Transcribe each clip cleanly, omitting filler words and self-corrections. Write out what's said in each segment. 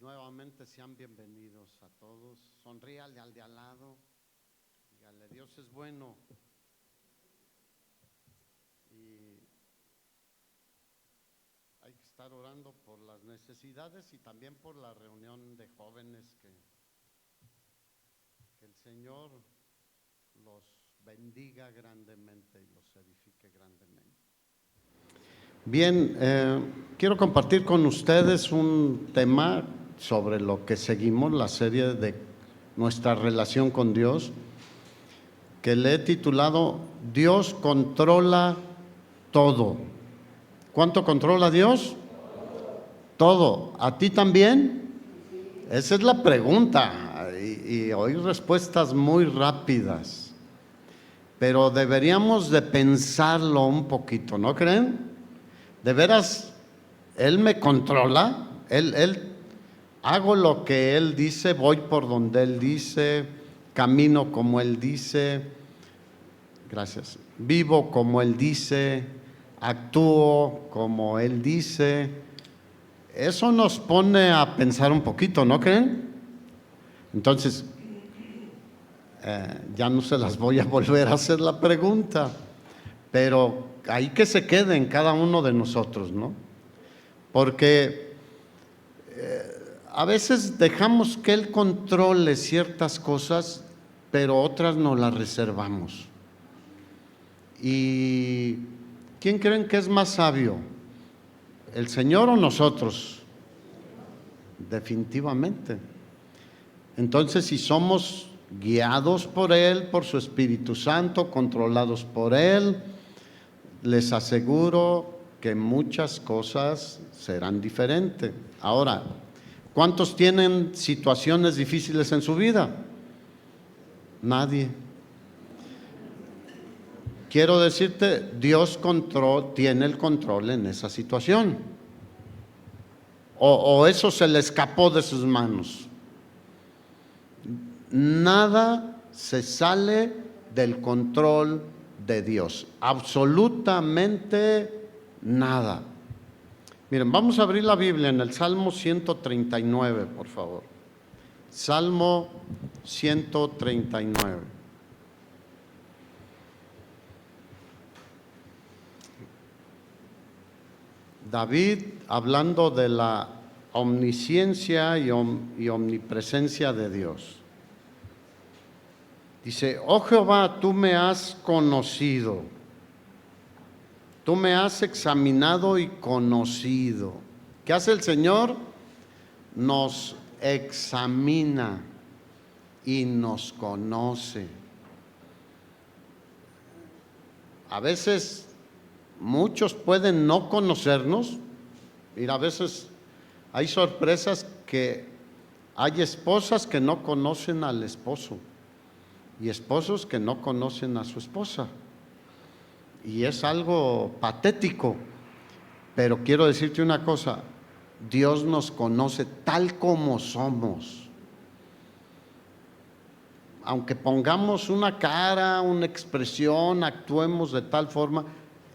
Nuevamente sean bienvenidos a todos. Sonríale al de al lado. Dígale, Dios es bueno. Y hay que estar orando por las necesidades y también por la reunión de jóvenes que el Señor los bendiga grandemente y los edifique grandemente. Bien, quiero compartir con ustedes un tema sobre lo que seguimos, la serie de nuestra relación con Dios, que le he titulado Dios controla todo. ¿Cuánto controla Dios? Todo. ¿A ti también? Esa es la pregunta y oí respuestas muy rápidas, pero deberíamos de pensarlo un poquito, ¿no creen? De veras, Él me controla, Él hago lo que Él dice, voy por donde Él dice, camino como Él dice, gracias, vivo como Él dice, actúo como Él dice. Eso nos pone a pensar un poquito, ¿no creen? Entonces, ya no se las voy a volver a hacer la pregunta, pero ahí que se quede en cada uno de nosotros, ¿no? Porque a veces dejamos que Él controle ciertas cosas, pero otras no las reservamos. ¿Y quién creen que es más sabio? ¿El Señor o nosotros? Definitivamente. Entonces, si somos guiados por Él, por su Espíritu Santo, controlados por Él, les aseguro que muchas cosas serán diferentes. Ahora, ¿cuántos tienen situaciones difíciles en su vida? Nadie. Quiero decirte, Dios tiene el control en esa situación. O eso se le escapó de sus manos. Nada se sale del control de Dios. Absolutamente nada. Miren, vamos a abrir la Biblia en el Salmo 139, por favor. Salmo 139. David, hablando de la omnisciencia y omnipresencia de Dios, dice: oh Jehová, tú me has conocido, tú me has examinado y conocido. ¿Qué hace el Señor? Nos examina y nos conoce. A veces muchos pueden no conocernos. Mira, a veces hay sorpresas que hay esposas que no conocen al esposo y esposos que no conocen a su esposa. Y es algo patético, pero quiero decirte una cosa: Dios nos conoce tal como somos. Aunque pongamos una cara, una expresión, actuemos de tal forma,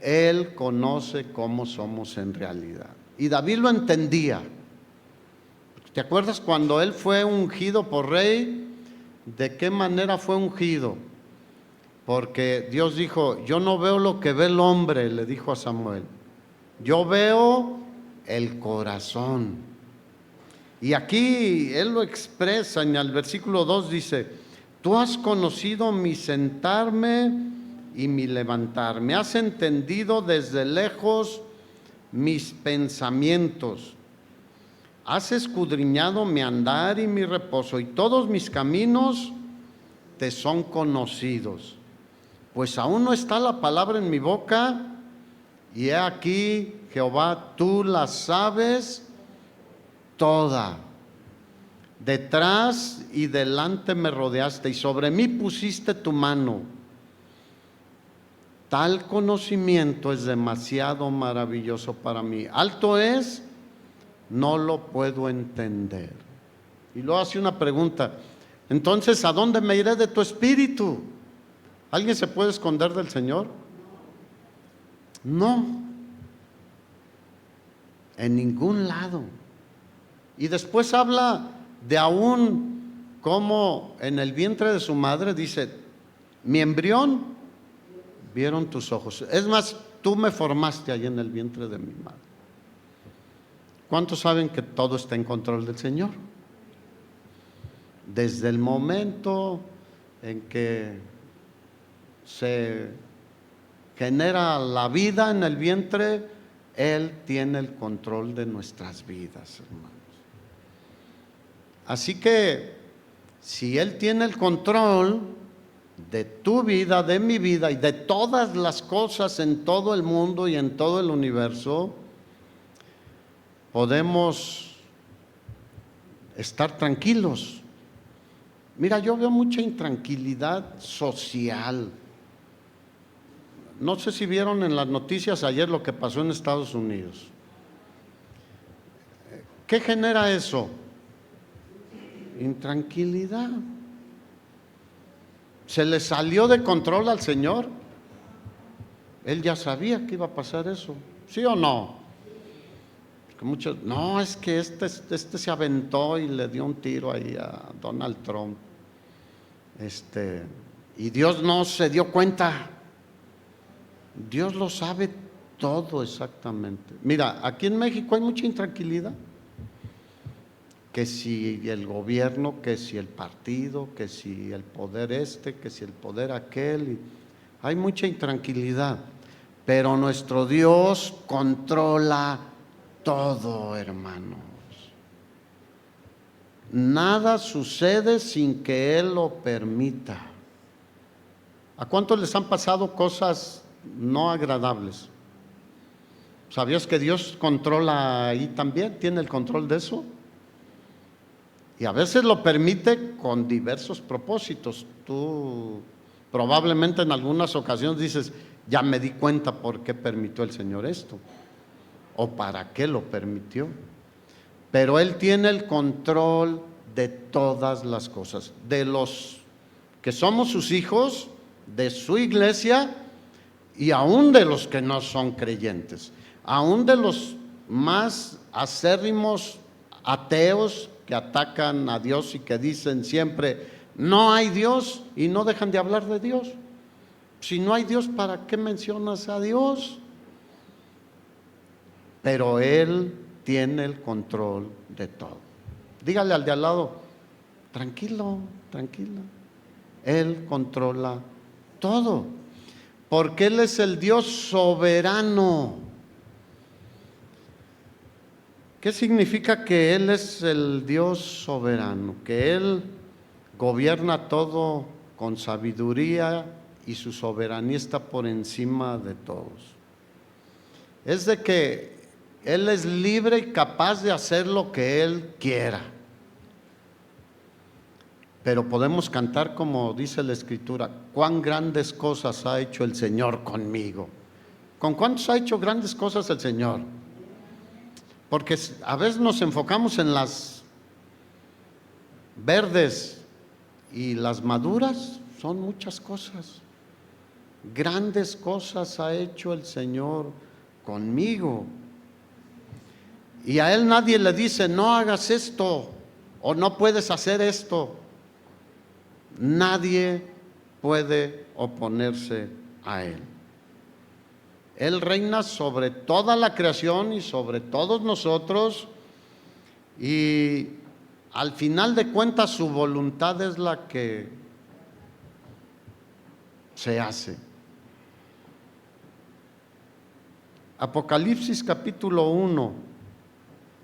Él conoce cómo somos en realidad. Y David lo entendía. ¿Te acuerdas cuando él fue ungido por rey? ¿De qué manera fue ungido? Porque Dios dijo: yo no veo lo que ve el hombre, le dijo a Samuel, yo veo el corazón. Y aquí él lo expresa en el versículo 2, dice: tú has conocido mi sentarme y mi levantarme, has entendido desde lejos mis pensamientos, has escudriñado mi andar y mi reposo, y todos mis caminos te son conocidos. Pues aún no está la palabra en mi boca, y he aquí, Jehová, tú la sabes toda. Detrás y delante me rodeaste, y sobre mí pusiste tu mano. Tal conocimiento es demasiado maravilloso para mí. Alto es, no lo puedo entender. Y luego hace una pregunta: entonces, ¿a dónde me iré de tu espíritu? ¿Alguien se puede esconder del Señor? No, en ningún lado. Y después habla de aún como en el vientre de su madre, dice, mi embrión vieron tus ojos. Es más, tú me formaste ahí en el vientre de mi madre. ¿Cuántos saben que todo está en control del Señor? Desde el momento en que se genera la vida en el vientre, Él tiene el control de nuestras vidas, hermanos. Así que, si Él tiene el control de tu vida, de mi vida y de todas las cosas en todo el mundo y en todo el universo, podemos estar tranquilos. Mira, yo veo mucha intranquilidad social. No sé si vieron en las noticias ayer lo que pasó en Estados Unidos. ¿Qué genera eso? Intranquilidad. ¿Se le salió de control al Señor? Él ya sabía que iba a pasar eso, ¿sí o no? Porque muchos, no, es que este se aventó y le dio un tiro ahí a Donald Trump. Y Dios no se dio cuenta. Dios lo sabe todo exactamente. Mira, aquí en México hay mucha intranquilidad. Que si el gobierno, que si el partido, que si el poder que si el poder aquel. Hay mucha intranquilidad. Pero nuestro Dios controla todo, hermanos. Nada sucede sin que Él lo permita. ¿A cuántos les han pasado cosas no agradables? ¿Sabías que Dios controla ahí también? ¿Tiene el control de eso? Y a veces lo permite con diversos propósitos. Tú probablemente en algunas ocasiones dices, ya me di cuenta por qué permitió el Señor esto, o para qué lo permitió. Pero Él tiene el control de todas las cosas, de los que somos sus hijos, de su iglesia y aún de los que no son creyentes, aún de los más acérrimos ateos que atacan a Dios y que dicen siempre, no hay Dios, y no dejan de hablar de Dios. Si no hay Dios, ¿para qué mencionas a Dios? Pero Él tiene el control de todo. Dígale al de al lado, tranquilo, tranquila. Él controla todo, porque Él es el Dios soberano. ¿Qué significa que Él es el Dios soberano? Que Él gobierna todo con sabiduría y su soberanía está por encima de todos. Es de que Él es libre y capaz de hacer lo que Él quiera. Pero podemos cantar como dice la Escritura, cuán grandes cosas ha hecho el Señor conmigo. ¿Con cuántos ha hecho grandes cosas el Señor? Porque a veces nos enfocamos en las verdes y las maduras son muchas cosas. Grandes cosas ha hecho el Señor conmigo. Y a Él nadie le dice, no hagas esto o no puedes hacer esto. Nadie puede oponerse a Él. Él reina sobre toda la creación y sobre todos nosotros, y al final de cuentas su voluntad es la que se hace. Apocalipsis capítulo 1,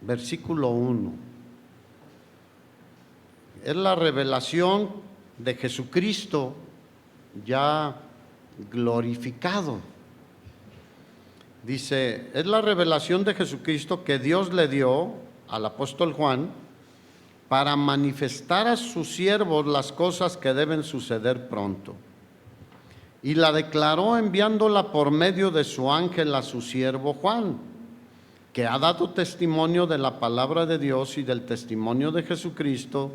versículo 1. Es la revelación de Jesucristo ya glorificado. Dice, es la revelación de Jesucristo que Dios le dio al apóstol Juan para manifestar a sus siervos las cosas que deben suceder pronto. Y la declaró enviándola por medio de su ángel a su siervo Juan, que ha dado testimonio de la palabra de Dios y del testimonio de Jesucristo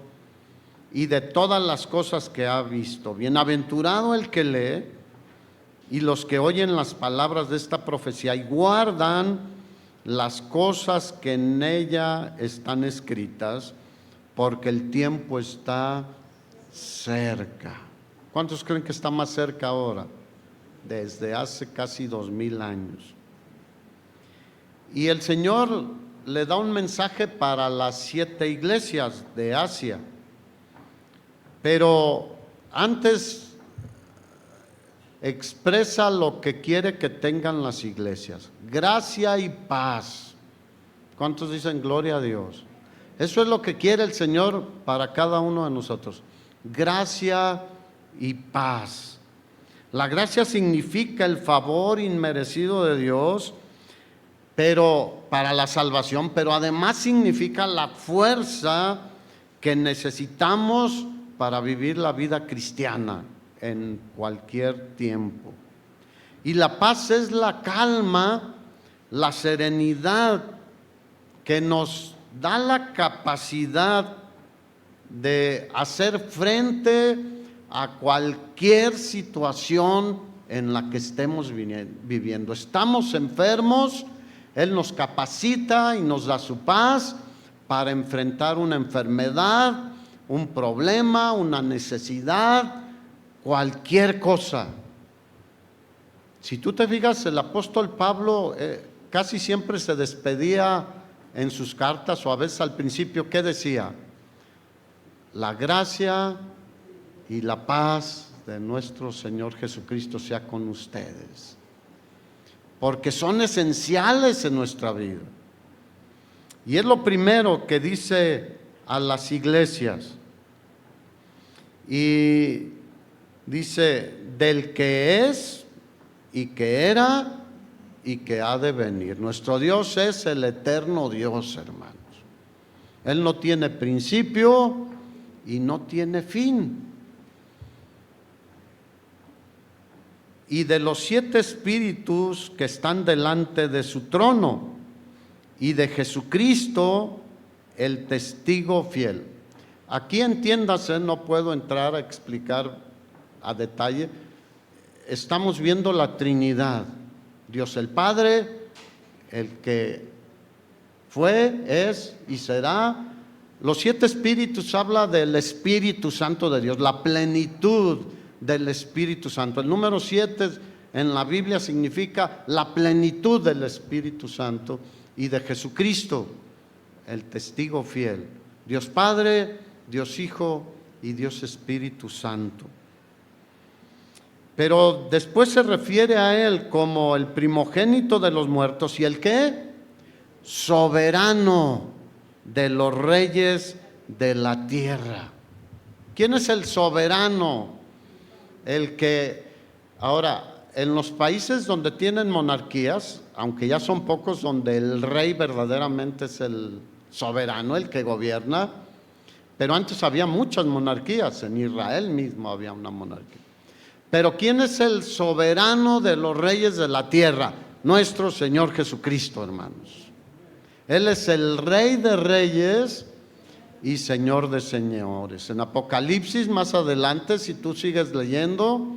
y de todas las cosas que ha visto. Bienaventurado el que lee y los que oyen las palabras de esta profecía y guardan las cosas que en ella están escritas, porque el tiempo está cerca. ¿Cuántos creen que está más cerca ahora? Desde hace casi 2000 años. Y el Señor le da un mensaje para las 7 iglesias de Asia. Pero antes expresa lo que quiere que tengan las iglesias: gracia y paz. ¿Cuántos dicen gloria a Dios? Eso es lo que quiere el Señor para cada uno de nosotros: gracia y paz. La gracia significa el favor inmerecido de Dios, pero para la salvación, pero además significa la fuerza que necesitamos para vivir la vida cristiana en cualquier tiempo. Y la paz es la calma, la serenidad que nos da la capacidad de hacer frente a cualquier situación en la que estemos viviendo. Estamos enfermos, Él nos capacita y nos da su paz para enfrentar una enfermedad, un problema, una necesidad, cualquier cosa. Si tú te fijas, el apóstol Pablo casi siempre se despedía en sus cartas, o a veces al principio, ¿qué decía? La gracia y la paz de nuestro Señor Jesucristo sea con ustedes, porque son esenciales en nuestra vida. Y es lo primero que dice a las iglesias. Y dice: del que es y que era y que ha de venir. Nuestro Dios es el eterno Dios, hermanos. Él no tiene principio y no tiene fin. Y de los 7 espíritus que están delante de su trono, y de Jesucristo, el testigo fiel. Aquí entiéndase, no puedo entrar a explicar a detalle. Estamos viendo la Trinidad: Dios el Padre, el que fue, es y será. Los 7 espíritus habla del Espíritu Santo de Dios, la plenitud del Espíritu Santo. El número 7 en la Biblia significa la plenitud del Espíritu Santo y de Jesucristo, el testigo fiel. Dios Padre, Dios Hijo y Dios Espíritu Santo. Pero después se refiere a Él como el primogénito de los muertos y el ¿qué? Soberano de los reyes de la tierra. ¿Quién es el soberano? El que, ahora, en los países donde tienen monarquías, aunque ya son pocos, donde el rey verdaderamente es el soberano, el que gobierna, pero antes había muchas monarquías, en Israel mismo había una monarquía. Pero ¿quién es el soberano de los reyes de la tierra? Nuestro Señor Jesucristo, hermanos. Él es el Rey de reyes y Señor de señores. En Apocalipsis, más adelante, si tú sigues leyendo,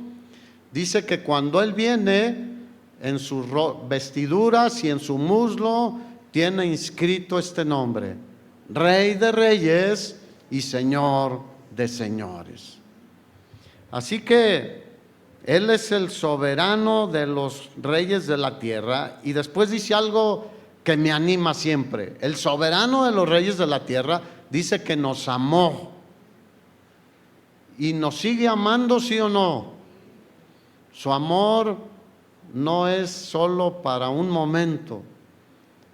dice que cuando Él viene, en sus vestiduras y en su muslo tiene inscrito este nombre: Rey de reyes y Señor de señores. Así que Él es el soberano de los reyes de la tierra. Y después dice algo que me anima siempre: el soberano de los reyes de la tierra dice que nos amó y nos sigue amando, ¿sí o no? Su amor no es solo para un momento.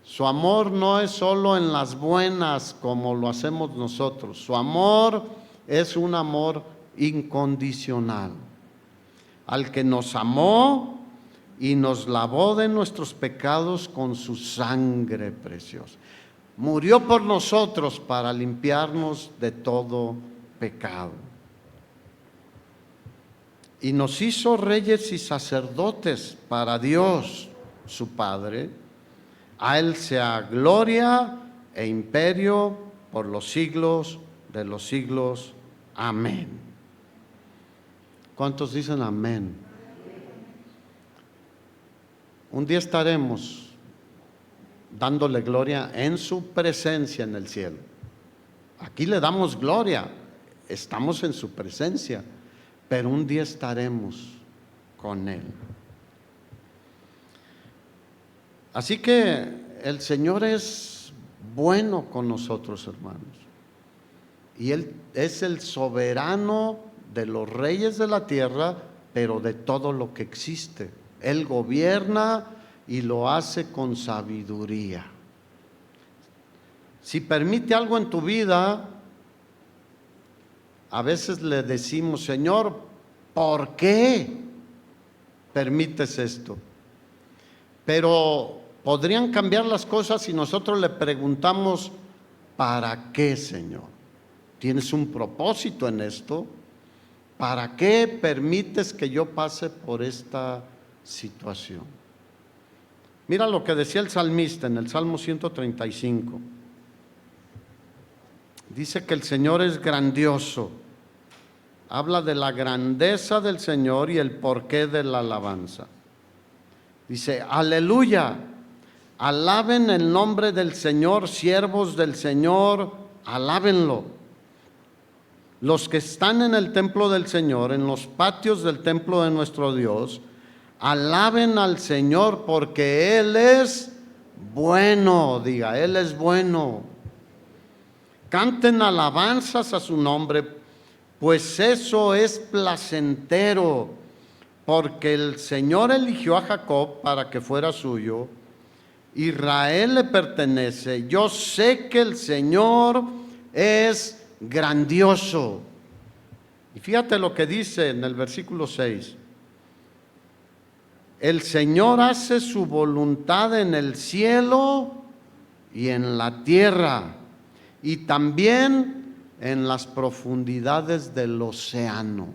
Su amor no es solo en las buenas como lo hacemos nosotros. Su amor es un amor incondicional. Al que nos amó y nos lavó de nuestros pecados con su sangre preciosa. Murió por nosotros para limpiarnos de todo pecado. Y nos hizo reyes y sacerdotes para Dios, su Padre. A Él sea gloria e imperio por los siglos de los siglos. Amén. ¿Cuántos dicen amén? Un día estaremos dándole gloria en su presencia en el cielo. Aquí le damos gloria, estamos en su presencia, pero un día estaremos con Él. Así que el Señor es bueno con nosotros, hermanos. Y Él es el soberano de los reyes de la tierra, pero de todo lo que existe. Él gobierna y lo hace con sabiduría. Si permite algo en tu vida, a veces le decimos: Señor, ¿por qué permites esto? Pero podrían cambiar las cosas si nosotros le preguntamos: ¿para qué, Señor? ¿Tienes un propósito en esto? ¿Para qué permites que yo pase por esta situación? Mira lo que decía el salmista en el Salmo 135. Dice que el Señor es grandioso. Habla de la grandeza del Señor y el porqué de la alabanza. Dice: aleluya, alaben el nombre del Señor, siervos del Señor, alábenlo. Los que están en el templo del Señor, en los patios del templo de nuestro Dios, alaben al Señor porque Él es bueno. Diga: Él es bueno. Canten alabanzas a su nombre, pues eso es placentero, porque el Señor eligió a Jacob para que fuera suyo. Israel le pertenece. Yo sé que el Señor es grandioso. Y fíjate lo que dice en el versículo 6. El Señor hace su voluntad en el cielo y en la tierra, y también en las profundidades del océano.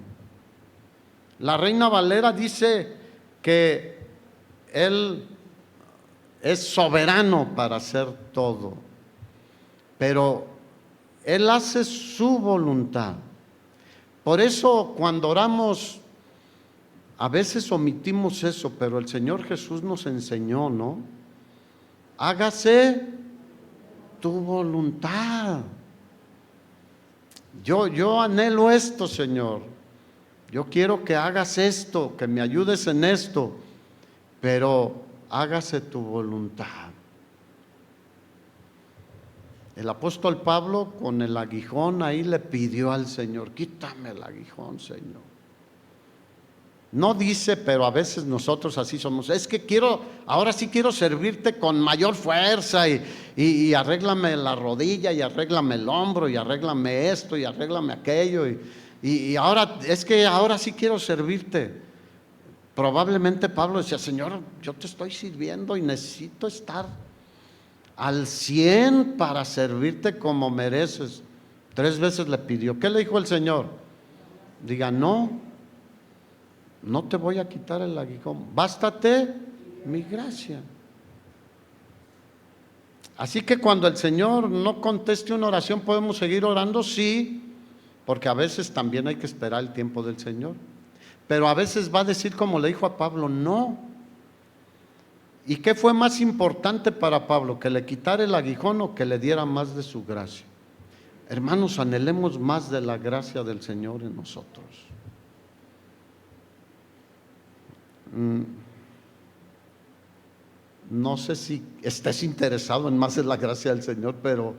La Reina Valera dice que Él es soberano para hacer todo, pero Él hace su voluntad. Por eso cuando oramos, a veces omitimos eso, pero el Señor Jesús nos enseñó, ¿no? Hágase tu voluntad. Yo anhelo esto, Señor. Yo quiero que hagas esto, que me ayudes en esto, pero hágase tu voluntad. El apóstol Pablo con el aguijón ahí le pidió al Señor: quítame el aguijón, Señor. No dice, pero a veces nosotros así somos: es que ahora sí quiero servirte con mayor fuerza y arréglame la rodilla y arréglame el hombro y arréglame esto y arréglame aquello y ahora es que ahora sí quiero servirte. Probablemente Pablo decía: Señor, yo te estoy sirviendo y necesito estar al 100 para servirte como mereces. 3 veces le pidió. ¿Qué le dijo el Señor? Diga: no te voy a quitar el aguijón, bástate mi gracia. Así que cuando el Señor no conteste una oración, ¿podemos seguir orando? Sí, porque a veces también hay que esperar el tiempo del Señor. Pero a veces va a decir, como le dijo a Pablo: no. ¿Y qué fue más importante para Pablo? ¿Que le quitara el aguijón o que le diera más de su gracia? Hermanos, anhelemos más de la gracia del Señor en nosotros. No sé si estés interesado en más de la gracia del Señor, pero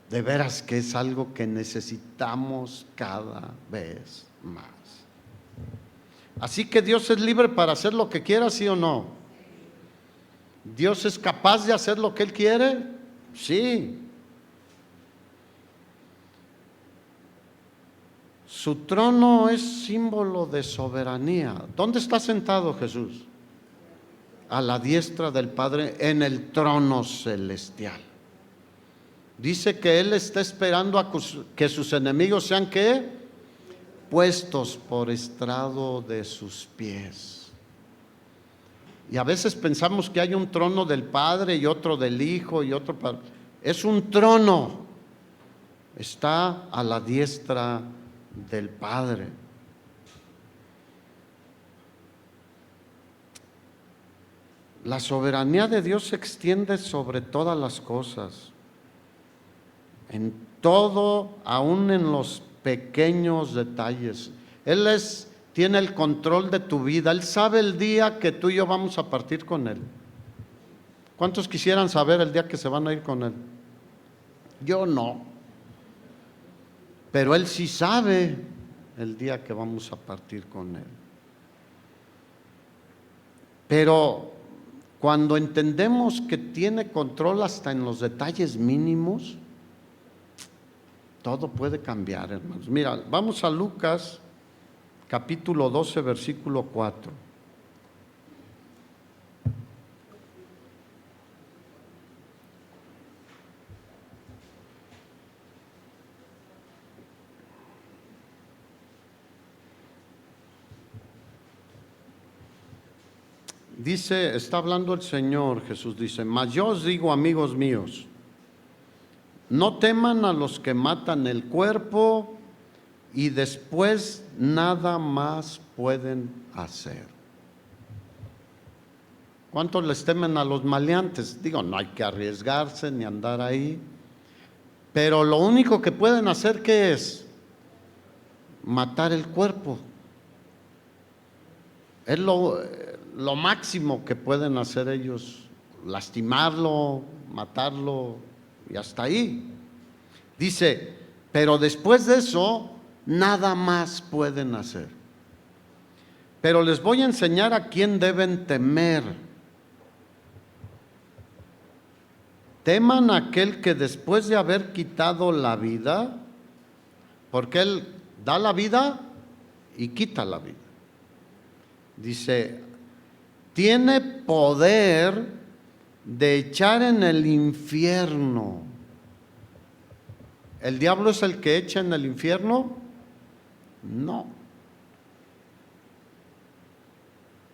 de veras que es algo que necesitamos cada vez más. Así que Dios es libre para hacer lo que quiera, ¿sí o no? ¿Dios es capaz de hacer lo que Él quiere? Sí. Su trono es símbolo de soberanía. ¿Dónde está sentado Jesús? A la diestra del Padre en el trono celestial. Dice que Él está esperando a que sus enemigos sean ¿qué? Puestos por estrado de sus pies. Y a veces pensamos que hay un trono del Padre y otro del Hijo y otro para... Es un trono. Está a la diestra del Padre. La soberanía de Dios se extiende sobre todas las cosas, en todo, aún en los pequeños detalles. Él tiene el control de tu vida. Él sabe el día que tú y yo vamos a partir con Él. ¿Cuántos quisieran saber el día que se van a ir con Él? Yo no. Pero Él sí sabe el día que vamos a partir con Él. Pero cuando entendemos que tiene control hasta en los detalles mínimos, todo puede cambiar, hermanos. Mira, vamos a Lucas, capítulo 12, versículo 4. Dice, está hablando el Señor Jesús, dice: mas yo os digo, amigos míos, no teman a los que matan el cuerpo y después nada más pueden hacer. ¿Cuántos les temen a los maleantes? Digo, no hay que arriesgarse ni andar ahí, pero lo único que pueden hacer, ¿qué es? Matar el cuerpo. Es lo máximo que pueden hacer ellos, lastimarlo, matarlo y hasta ahí. Dice, pero después de eso, nada más pueden hacer. Pero les voy a enseñar a quién deben temer. Teman a aquel que después de haber quitado la vida, porque Él da la vida y quita la vida. Dice, tiene poder de echar en el infierno. ¿El diablo es el que echa en el infierno? No.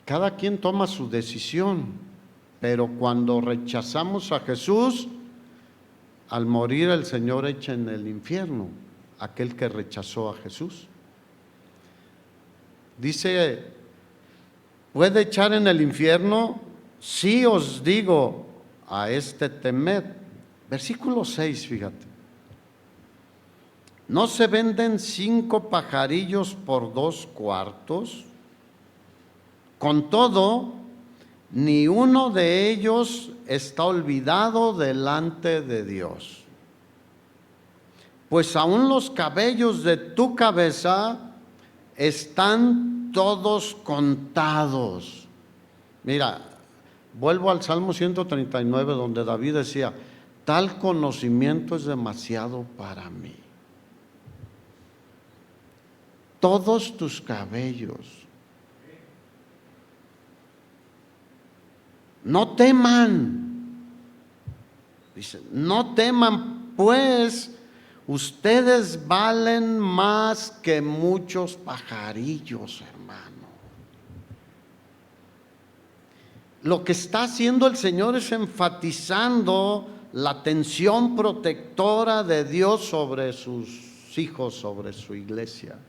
Cada quien toma su decisión, pero cuando rechazamos a Jesús, al morir el Señor echa en el infierno a aquel que rechazó a Jesús. Dice, ¿puede echar en el infierno? Sí os digo, a este temed. Versículo 6, fíjate. ¿No se venden 5 pajarillos por 2 cuartos? Con todo, ni uno de ellos está olvidado delante de Dios. Pues aún los cabellos de tu cabeza están todos contados. Mira, vuelvo al Salmo 139, donde David decía, tal conocimiento es demasiado para mí. Todos tus cabellos. No teman. Dice, no teman, pues ustedes valen más que muchos pajarillos, hermano. Lo que está haciendo el Señor es enfatizando la atención protectora de Dios sobre sus hijos, sobre su iglesia.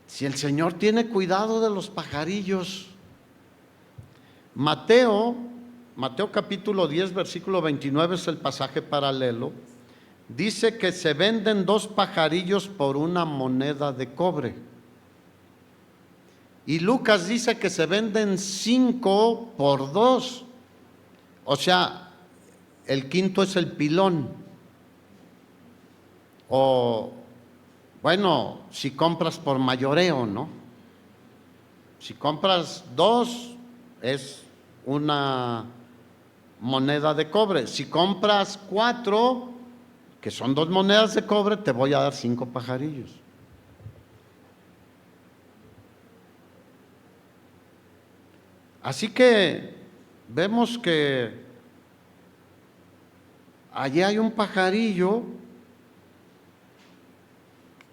Si el Señor tiene cuidado de los pajarillos. Mateo capítulo 10, versículo 29 es el pasaje paralelo. Dice que se venden 2 pajarillos por 1 moneda de cobre. Y Lucas dice que se venden 5 por 2. O sea, el quinto es el pilón. O, bueno, si compras por mayoreo, ¿no? Si compras 2, es 1 moneda de cobre. Si compras 4, que son 2 monedas de cobre, te voy a dar 5 pajarillos. Así que vemos que allí hay un pajarillo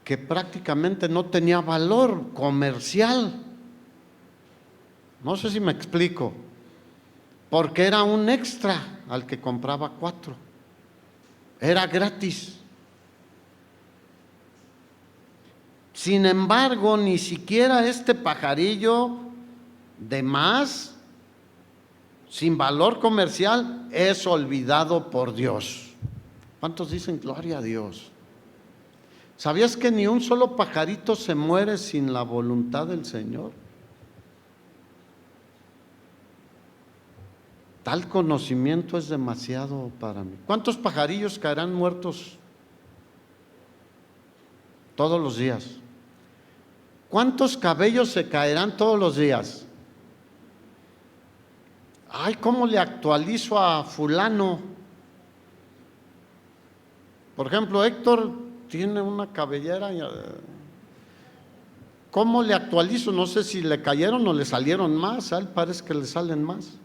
que prácticamente no tenía valor comercial. No sé si me explico, porque era un extra al que compraba 4. Era gratis. Sin embargo, ni siquiera este pajarillo de más, sin valor comercial, es olvidado por Dios. ¿Cuántos dicen gloria a Dios? ¿Sabías que ni un solo pajarito se muere sin la voluntad del Señor? Tal conocimiento es demasiado para mí. ¿Cuántos pajarillos caerán muertos todos los días? ¿Cuántos cabellos se caerán todos los días? Ay, ¿cómo le actualizo a fulano? Por ejemplo, Héctor tiene una cabellera. ¿Cómo le actualizo? No sé si le cayeron o le salieron más. A él parece que le salen más.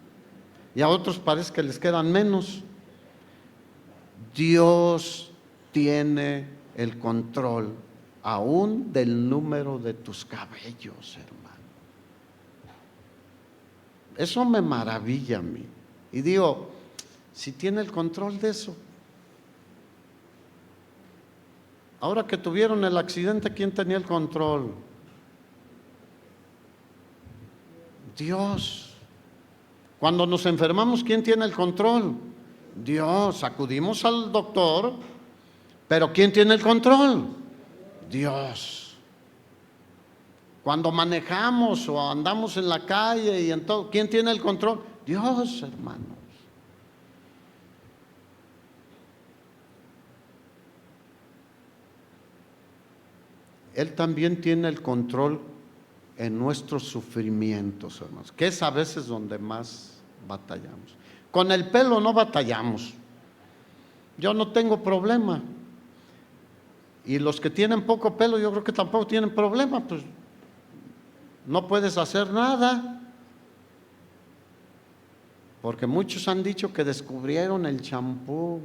Y a otros parece que les quedan menos. Dios tiene el control aún del número de tus cabellos, hermano. Eso me maravilla a mí. Y digo, si tiene el control de eso. Ahora que tuvieron el accidente, ¿quién tenía el control? Dios. Cuando nos enfermamos, ¿quién tiene el control? Dios. Acudimos al doctor, pero ¿quién tiene el control? Dios. Cuando manejamos o andamos en la calle y en todo, ¿quién tiene el control? Dios, hermanos. Él también tiene el control en nuestros sufrimientos, hermanos, que es a veces donde más batallamos. Con el pelo no batallamos. Yo no tengo problema. Y los que tienen poco pelo, yo creo que tampoco tienen problema, pues no puedes hacer nada. Porque muchos han dicho que descubrieron el champú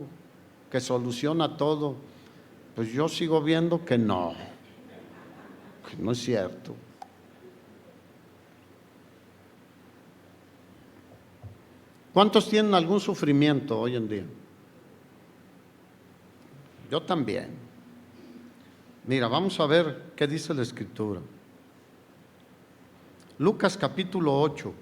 que soluciona todo. Pues yo sigo viendo que no es cierto. ¿Cuántos tienen algún sufrimiento hoy en día? Yo también. Mira, vamos a ver qué dice la Escritura. Lucas capítulo 8.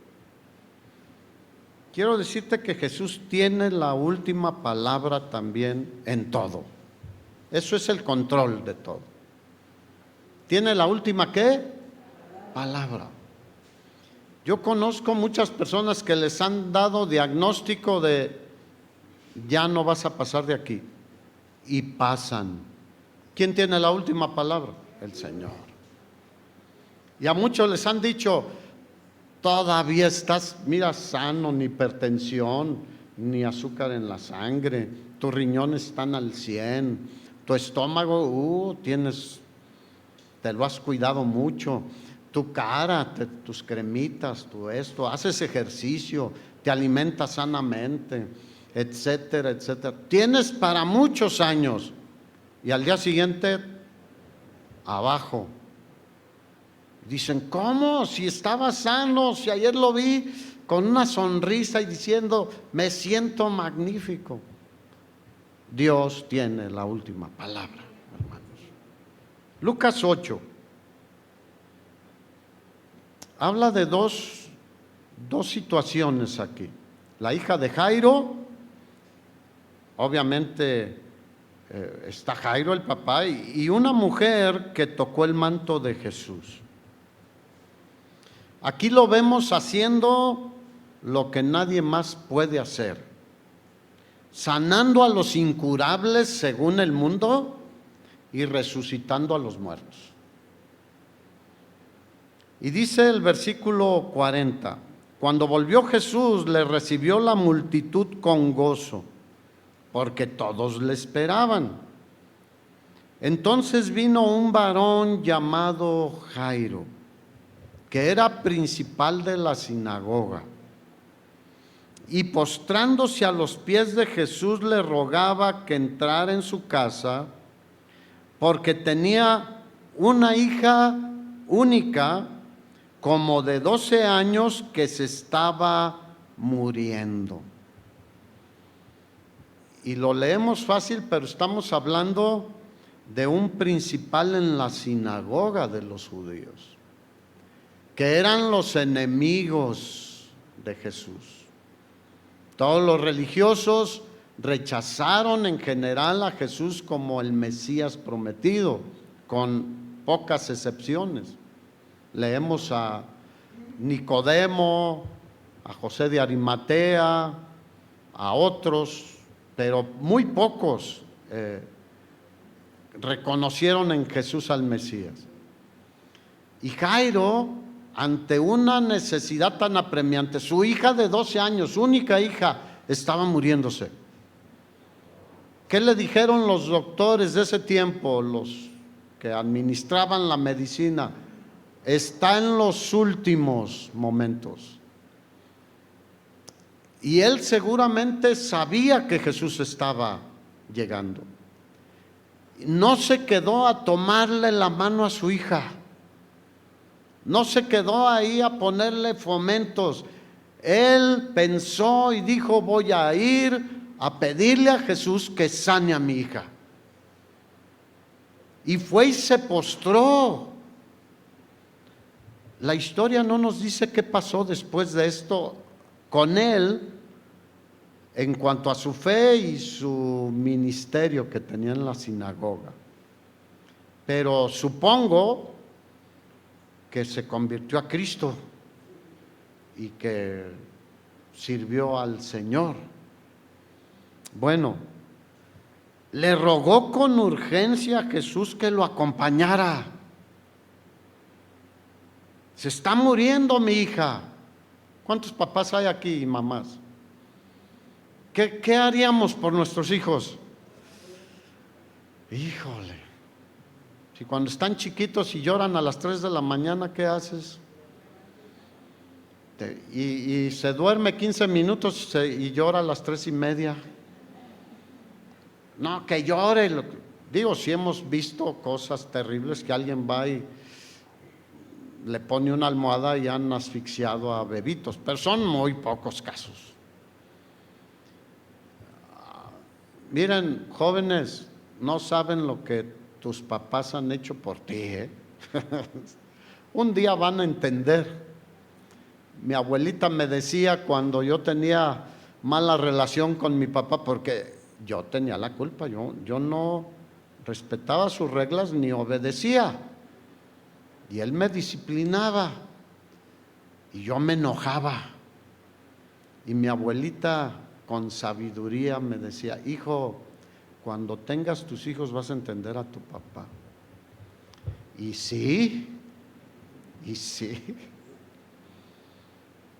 Quiero decirte que Jesús tiene la última palabra también en todo. Eso es el control de todo. ¿Tiene la última qué? Palabra. Yo conozco muchas personas que les han dado diagnóstico de ya no vas a pasar de aquí, y pasan. ¿Quién tiene la última palabra? El Señor. Y a muchos les han dicho, todavía estás, mira, sano, ni hipertensión, ni azúcar en la sangre, tus riñones están al 100, tu estómago, te lo has cuidado mucho, tu cara, tus cremitas, tu esto, haces ejercicio, te alimentas sanamente, etcétera, etcétera. Tienes para muchos años y al día siguiente, abajo. Dicen, ¿cómo? Si estaba sano, si ayer lo vi con una sonrisa y diciendo, me siento magnífico. Dios tiene la última palabra, hermanos. Lucas 8. Habla de dos situaciones aquí. La hija de Jairo, obviamente está Jairo el papá, y una mujer que tocó el manto de Jesús. Aquí lo vemos haciendo lo que nadie más puede hacer, sanando a los incurables según el mundo y resucitando a los muertos. Y dice el versículo 40, cuando volvió Jesús, le recibió la multitud con gozo, porque todos le esperaban. Entonces vino un varón llamado Jairo, que era principal de la sinagoga, y postrándose a los pies de Jesús le rogaba que entrara en su casa, porque tenía una hija única, como de 12 años, que se estaba muriendo. Y lo leemos fácil, pero estamos hablando de un principal en la sinagoga de los judíos, que eran los enemigos de Jesús. Todos los religiosos rechazaron en general a Jesús como el Mesías prometido, con pocas excepciones. Leemos a Nicodemo, a José de Arimatea, a otros, pero muy pocos reconocieron en Jesús al Mesías. Y Jairo, ante una necesidad tan apremiante, su hija de 12 años, su única hija, estaba muriéndose. ¿Qué le dijeron los doctores de ese tiempo, los que administraban la medicina? Está en los últimos momentos. Y él seguramente sabía que Jesús estaba llegando. No se quedó a tomarle la mano a su hija. No se quedó ahí a ponerle fomentos. Él pensó y dijo: voy a ir a pedirle a Jesús que sane a mi hija. Y fue y se postró. La historia no nos dice qué pasó después de esto con él en cuanto a su fe y su ministerio que tenía en la sinagoga. Pero supongo que se convirtió a Cristo y que sirvió al Señor. Bueno, le rogó con urgencia a Jesús que lo acompañara. Se está muriendo mi hija. ¿Cuántos papás hay aquí y mamás? ¿Qué haríamos por nuestros hijos? Híjole, si cuando están chiquitos y lloran a las 3 de la mañana, ¿qué haces? Y se duerme 15 minutos y llora a las 3:30. No, que llore. Digo, si hemos visto cosas terribles que alguien va y le pone una almohada y han asfixiado a bebitos, pero son muy pocos casos. Miren, jóvenes, no saben lo que tus papás han hecho por ti, ¿eh? Un día van a entender. Mi abuelita me decía cuando yo tenía mala relación con mi papá, porque yo tenía la culpa, yo no respetaba sus reglas ni obedecía. Y él me disciplinaba y yo me enojaba. Y mi abuelita con sabiduría me decía: hijo, cuando tengas tus hijos vas a entender a tu papá. Y sí.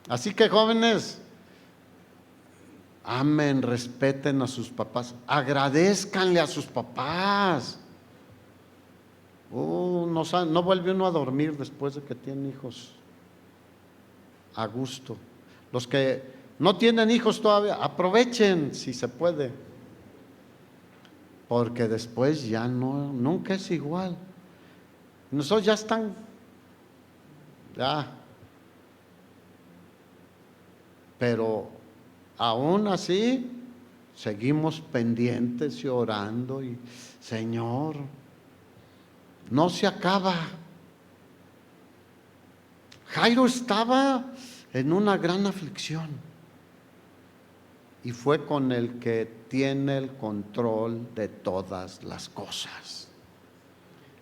Así que jóvenes, amen, respeten a sus papás, agradézcanle a sus papás. No vuelve uno a dormir después de que tiene hijos a gusto. Los que no tienen hijos todavía, aprovechen si se puede, porque después ya nunca es igual. Nosotros ya están, pero aún así seguimos pendientes y orando y Señor, no se acaba. Jairo estaba en una gran aflicción y fue con el que tiene el control de todas las cosas,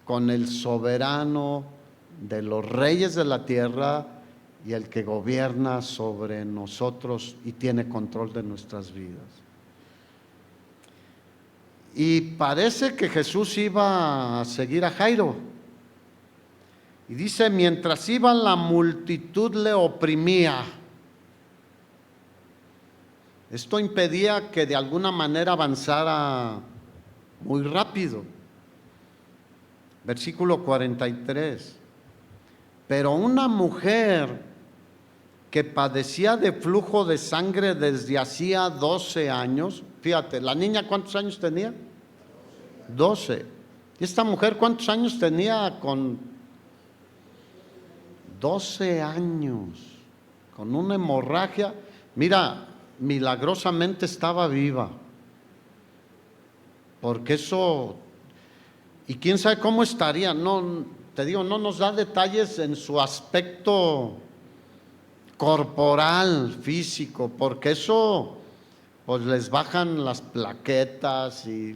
con el soberano de los reyes de la tierra y el que gobierna sobre nosotros y tiene control de nuestras vidas. Y parece que Jesús iba a seguir a Jairo. Y dice: mientras iba, la multitud le oprimía. Esto impedía que de alguna manera avanzara muy rápido. Versículo 43. Pero una mujer que padecía de flujo de sangre desde hacía 12 años, fíjate, la niña ¿cuántos años tenía? 12. ¿Y esta mujer cuántos años tenía? Con 12 años, con una hemorragia. Mira, milagrosamente estaba viva, porque eso, y quién sabe cómo estaría, no, te digo, no nos da detalles en su aspecto corporal, físico, porque eso pues les bajan las plaquetas y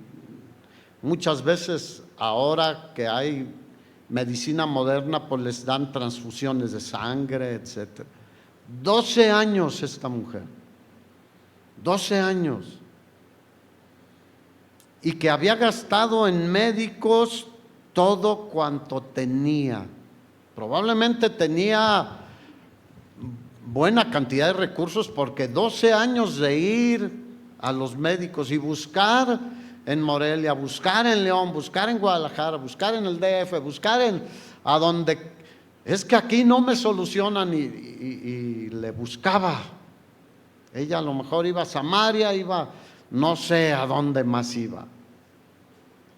muchas veces ahora que hay medicina moderna pues les dan transfusiones de sangre, etcétera. 12 años esta mujer, 12 años, y que había gastado en médicos todo cuanto tenía. Probablemente tenía buena cantidad de recursos, porque 12 años de ir a los médicos y buscar en Morelia, buscar en León, buscar en Guadalajara, buscar en el DF, buscar a donde, es que aquí no me solucionan, y le buscaba. Ella a lo mejor iba a Samaria, iba, no sé a dónde más iba,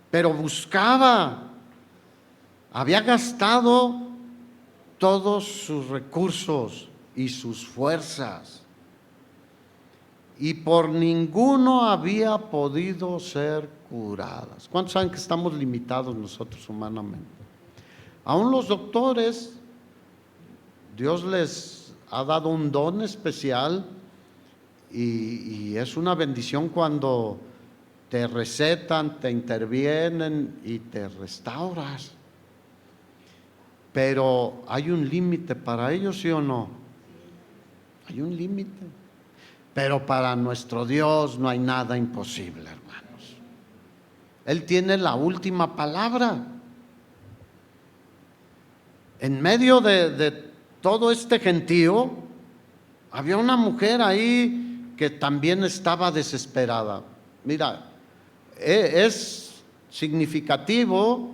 pero buscaba. Había gastado todos sus recursos y sus fuerzas, y por ninguno había podido ser curadas. ¿Cuántos saben que estamos limitados nosotros humanamente? Aún los doctores, Dios les ha dado un don especial, y es una bendición cuando te recetan, te intervienen y te restauras. Pero hay un límite para ellos, ¿sí o no? Hay un límite. Pero para nuestro Dios no hay nada imposible, hermanos. Él tiene la última palabra. En medio de todo este gentío, había una mujer ahí que también estaba desesperada. Mira, es significativo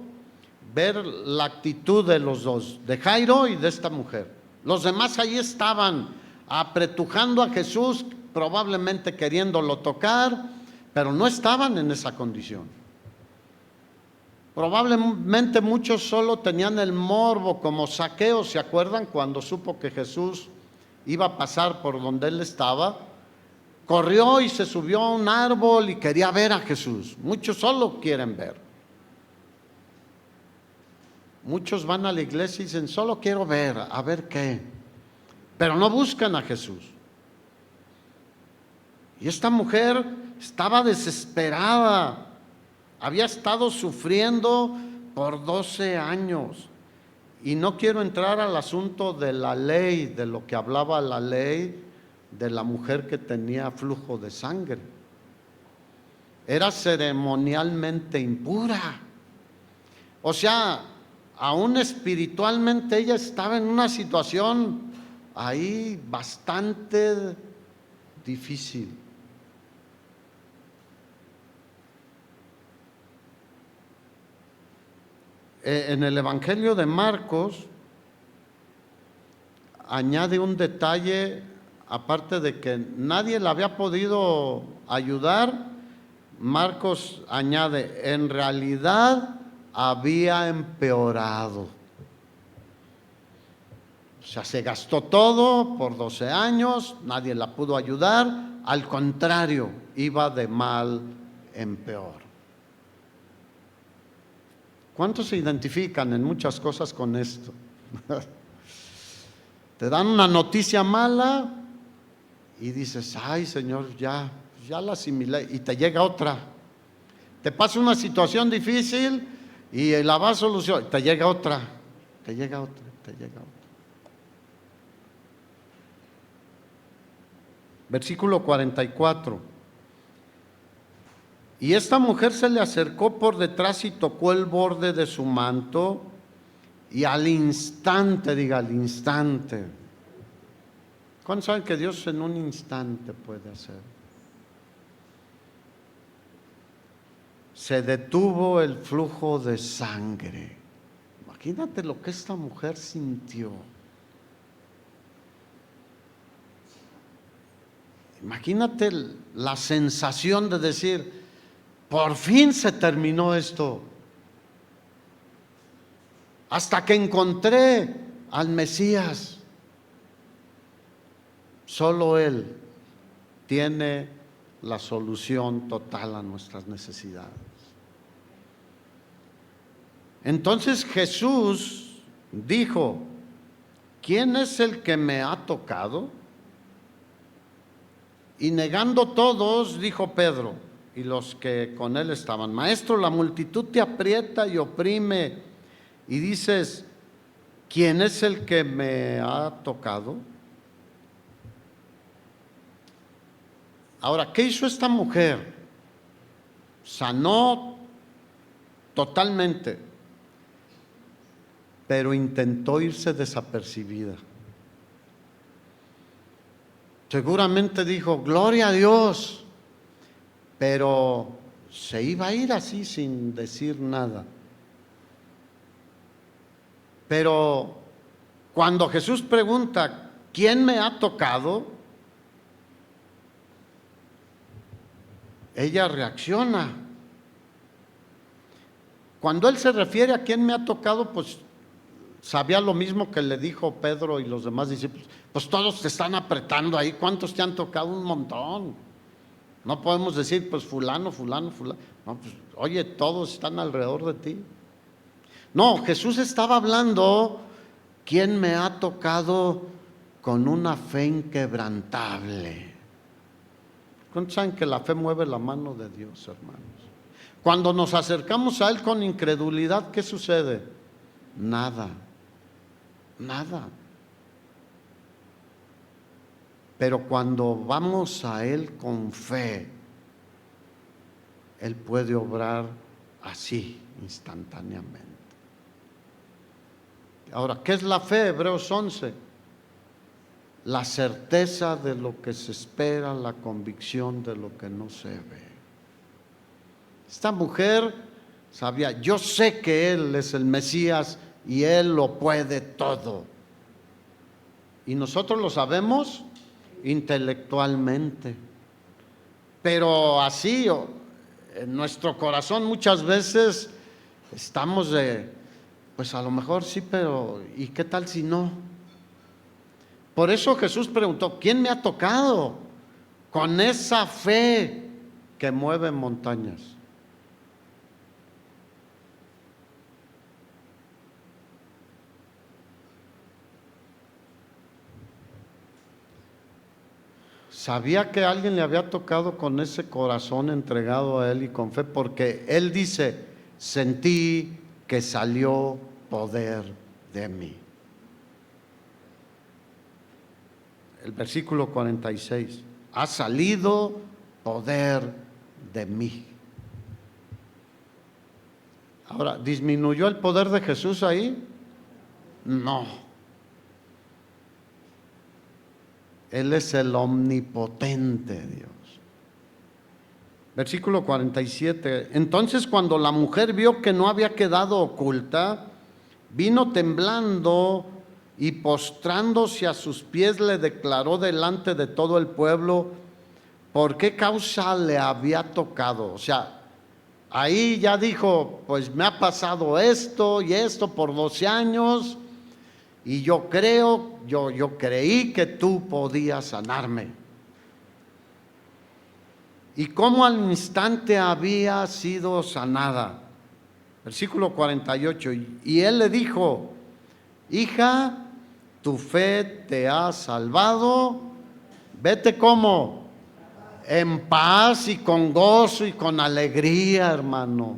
ver la actitud de los dos, de Jairo y de esta mujer. Los demás ahí estaban apretujando a Jesús, probablemente queriéndolo tocar, pero no estaban en esa condición. Probablemente muchos solo tenían el morbo, como Zaqueo, ¿se acuerdan? Cuando supo que Jesús iba a pasar por donde él estaba, corrió y se subió a un árbol y quería ver a Jesús. Muchos solo quieren ver. Muchos van a la iglesia y dicen, solo quiero ver, a ver qué, pero no buscan a Jesús. Y esta mujer estaba desesperada, había estado sufriendo por 12 años. Y no quiero entrar al asunto de la ley, de lo que hablaba la ley de la mujer que tenía flujo de sangre. Era ceremonialmente impura. O sea, aún espiritualmente ella estaba en una situación ahí bastante difícil. En el Evangelio de Marcos añade un detalle, aparte de que nadie la había podido ayudar. Marcos añade, en realidad había empeorado. O sea, se gastó todo por 12 años, nadie la pudo ayudar, al contrario, iba de mal en peor. ¿Cuántos se identifican en muchas cosas con esto? Te dan una noticia mala y dices, ay Señor, ya la asimilé, y te llega otra. Te pasa una situación difícil y la vas a solucionar, te llega otra, te llega otra, te llega otra. Versículo 44. Y esta mujer se le acercó por detrás y tocó el borde de su manto, y al instante, diga al instante. ¿Cuántos saben que Dios en un instante puede hacer? Se detuvo el flujo de sangre. Imagínate lo que esta mujer sintió. Imagínate la sensación de decir, por fin se terminó esto. Hasta que encontré al Mesías. Solo Él tiene la solución total a nuestras necesidades. Entonces Jesús dijo: ¿quién es el que me ha tocado? Y negando todos, dijo Pedro y los que con él estaban: Maestro, la multitud te aprieta y oprime, y dices: ¿quién es el que me ha tocado? Ahora, ¿qué hizo esta mujer? Sanó totalmente, pero intentó irse desapercibida. Seguramente dijo: gloria a Dios, pero se iba a ir así sin decir nada. Pero cuando Jesús pregunta: ¿quién me ha tocado?, ella reacciona. Cuando él se refiere a quién me ha tocado, pues sabía lo mismo que le dijo Pedro y los demás discípulos: pues todos te están apretando ahí, ¿cuántos te han tocado? Un montón. No podemos decir pues fulano, fulano, fulano. No, pues oye, todos están alrededor de ti. No, Jesús estaba hablando: ¿quién me ha tocado con una fe inquebrantable? ¿Cuántos saben que la fe mueve la mano de Dios, hermanos? Cuando nos acercamos a Él con incredulidad, ¿qué sucede? Nada, nada. Pero cuando vamos a Él con fe, Él puede obrar así, instantáneamente. Ahora, ¿qué es la fe? Hebreos 11. La certeza de lo que se espera, la convicción de lo que no se ve. Esta mujer sabía: yo sé que Él es el Mesías y Él lo puede todo. Y nosotros lo sabemos intelectualmente, pero así en nuestro corazón muchas veces estamos pues a lo mejor sí, pero ¿y qué tal si no? Por eso Jesús preguntó: ¿quién me ha tocado? Con esa fe que mueve montañas. Sabía que alguien le había tocado con ese corazón entregado a Él y con fe, porque Él dice: sentí que salió poder de mí. El versículo 46, ha salido poder de mí. Ahora, ¿disminuyó el poder de Jesús ahí? No. Él es el omnipotente Dios. Versículo 47, entonces cuando la mujer vio que no había quedado oculta, vino temblando y postrándose a sus pies le declaró delante de todo el pueblo por qué causa le había tocado. O sea, ahí ya dijo: pues me ha pasado esto y esto por 12 años y yo creí que tú podías sanarme. Y cómo al instante había sido sanada. Versículo 48, y él le dijo: hija, tu fe te ha salvado, vete ¿cómo? En paz y con gozo y con alegría, hermanos.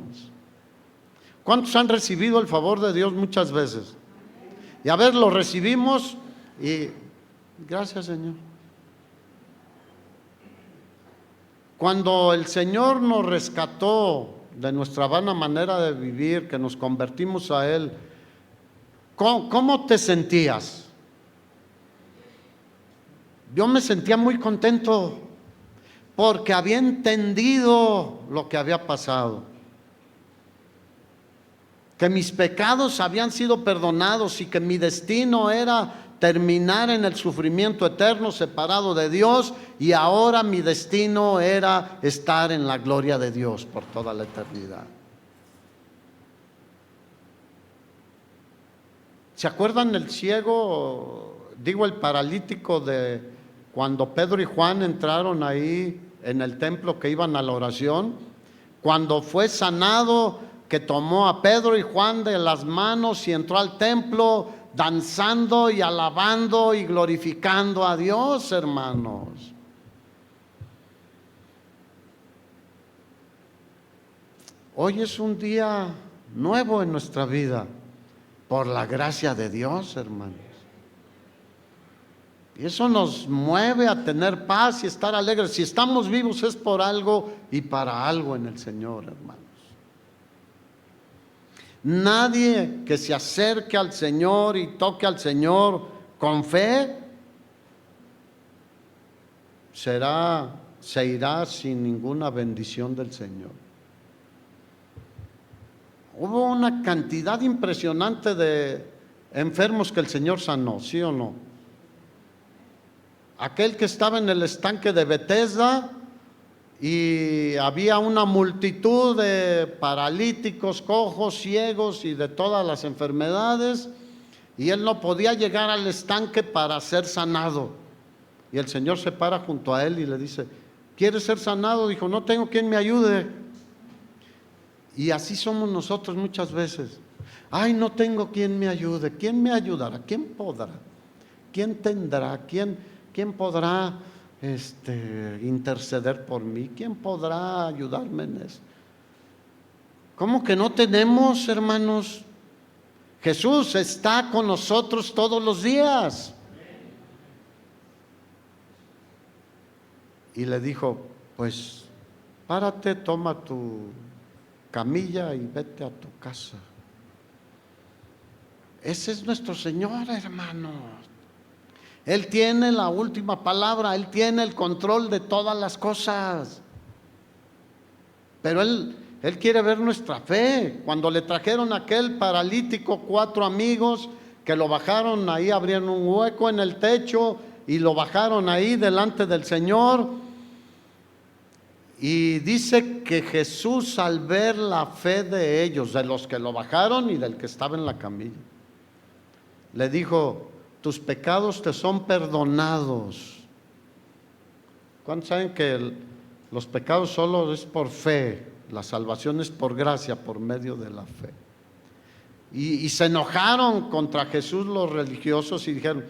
¿Cuántos han recibido el favor de Dios muchas veces? Y a ver, lo recibimos y gracias, Señor. Cuando el Señor nos rescató de nuestra vana manera de vivir, que nos convertimos a Él, ¿cómo te sentías? Yo me sentía muy contento porque había entendido lo que había pasado, que mis pecados habían sido perdonados y que mi destino era terminar en el sufrimiento eterno separado de Dios, y ahora mi destino era estar en la gloria de Dios por toda la eternidad. ¿Se acuerdan el ciego, el paralítico de cuando Pedro y Juan entraron ahí en el templo que iban a la oración? Cuando fue sanado, que tomó a Pedro y Juan de las manos y entró al templo danzando y alabando y glorificando a Dios, hermanos. Hoy es un día nuevo en nuestra vida, por la gracia de Dios, hermanos. Y eso nos mueve a tener paz y estar alegres. Si estamos vivos es por algo y para algo en el Señor, hermanos. Nadie que se acerque al Señor y toque al Señor con fe se irá sin ninguna bendición del Señor. Hubo una cantidad impresionante de enfermos que el Señor sanó, ¿sí o no? Aquel que estaba en el estanque de Betesda y había una multitud de paralíticos, cojos, ciegos y de todas las enfermedades, y él no podía llegar al estanque para ser sanado. Y el Señor se para junto a él y le dice: ¿quieres ser sanado? Dijo: no tengo quien me ayude. Y así somos nosotros muchas veces. Ay, no tengo quien me ayude. ¿Quién me ayudará? ¿Quién podrá? ¿Quién tendrá? ¿Quién podrá interceder por mí? ¿Quién podrá ayudarme en eso? ¿Cómo que no tenemos, hermanos? Jesús está con nosotros todos los días. Y le dijo: pues párate, toma tu camilla y vete a tu casa. Ese es nuestro Señor, hermanos. Él tiene la última palabra, Él tiene el control de todas las cosas. Pero Él quiere ver nuestra fe. Cuando le trajeron a aquel paralítico 4 amigos que lo bajaron ahí, abrieron un hueco en el techo y lo bajaron ahí delante del Señor. Y dice que Jesús, al ver la fe de ellos, de los que lo bajaron y del que estaba en la camilla, le dijo: tus pecados te son perdonados. ¿Cuántos saben que los pecados solo es por fe? La salvación es por gracia, por medio de la fe. Y se enojaron contra Jesús los religiosos y dijeron: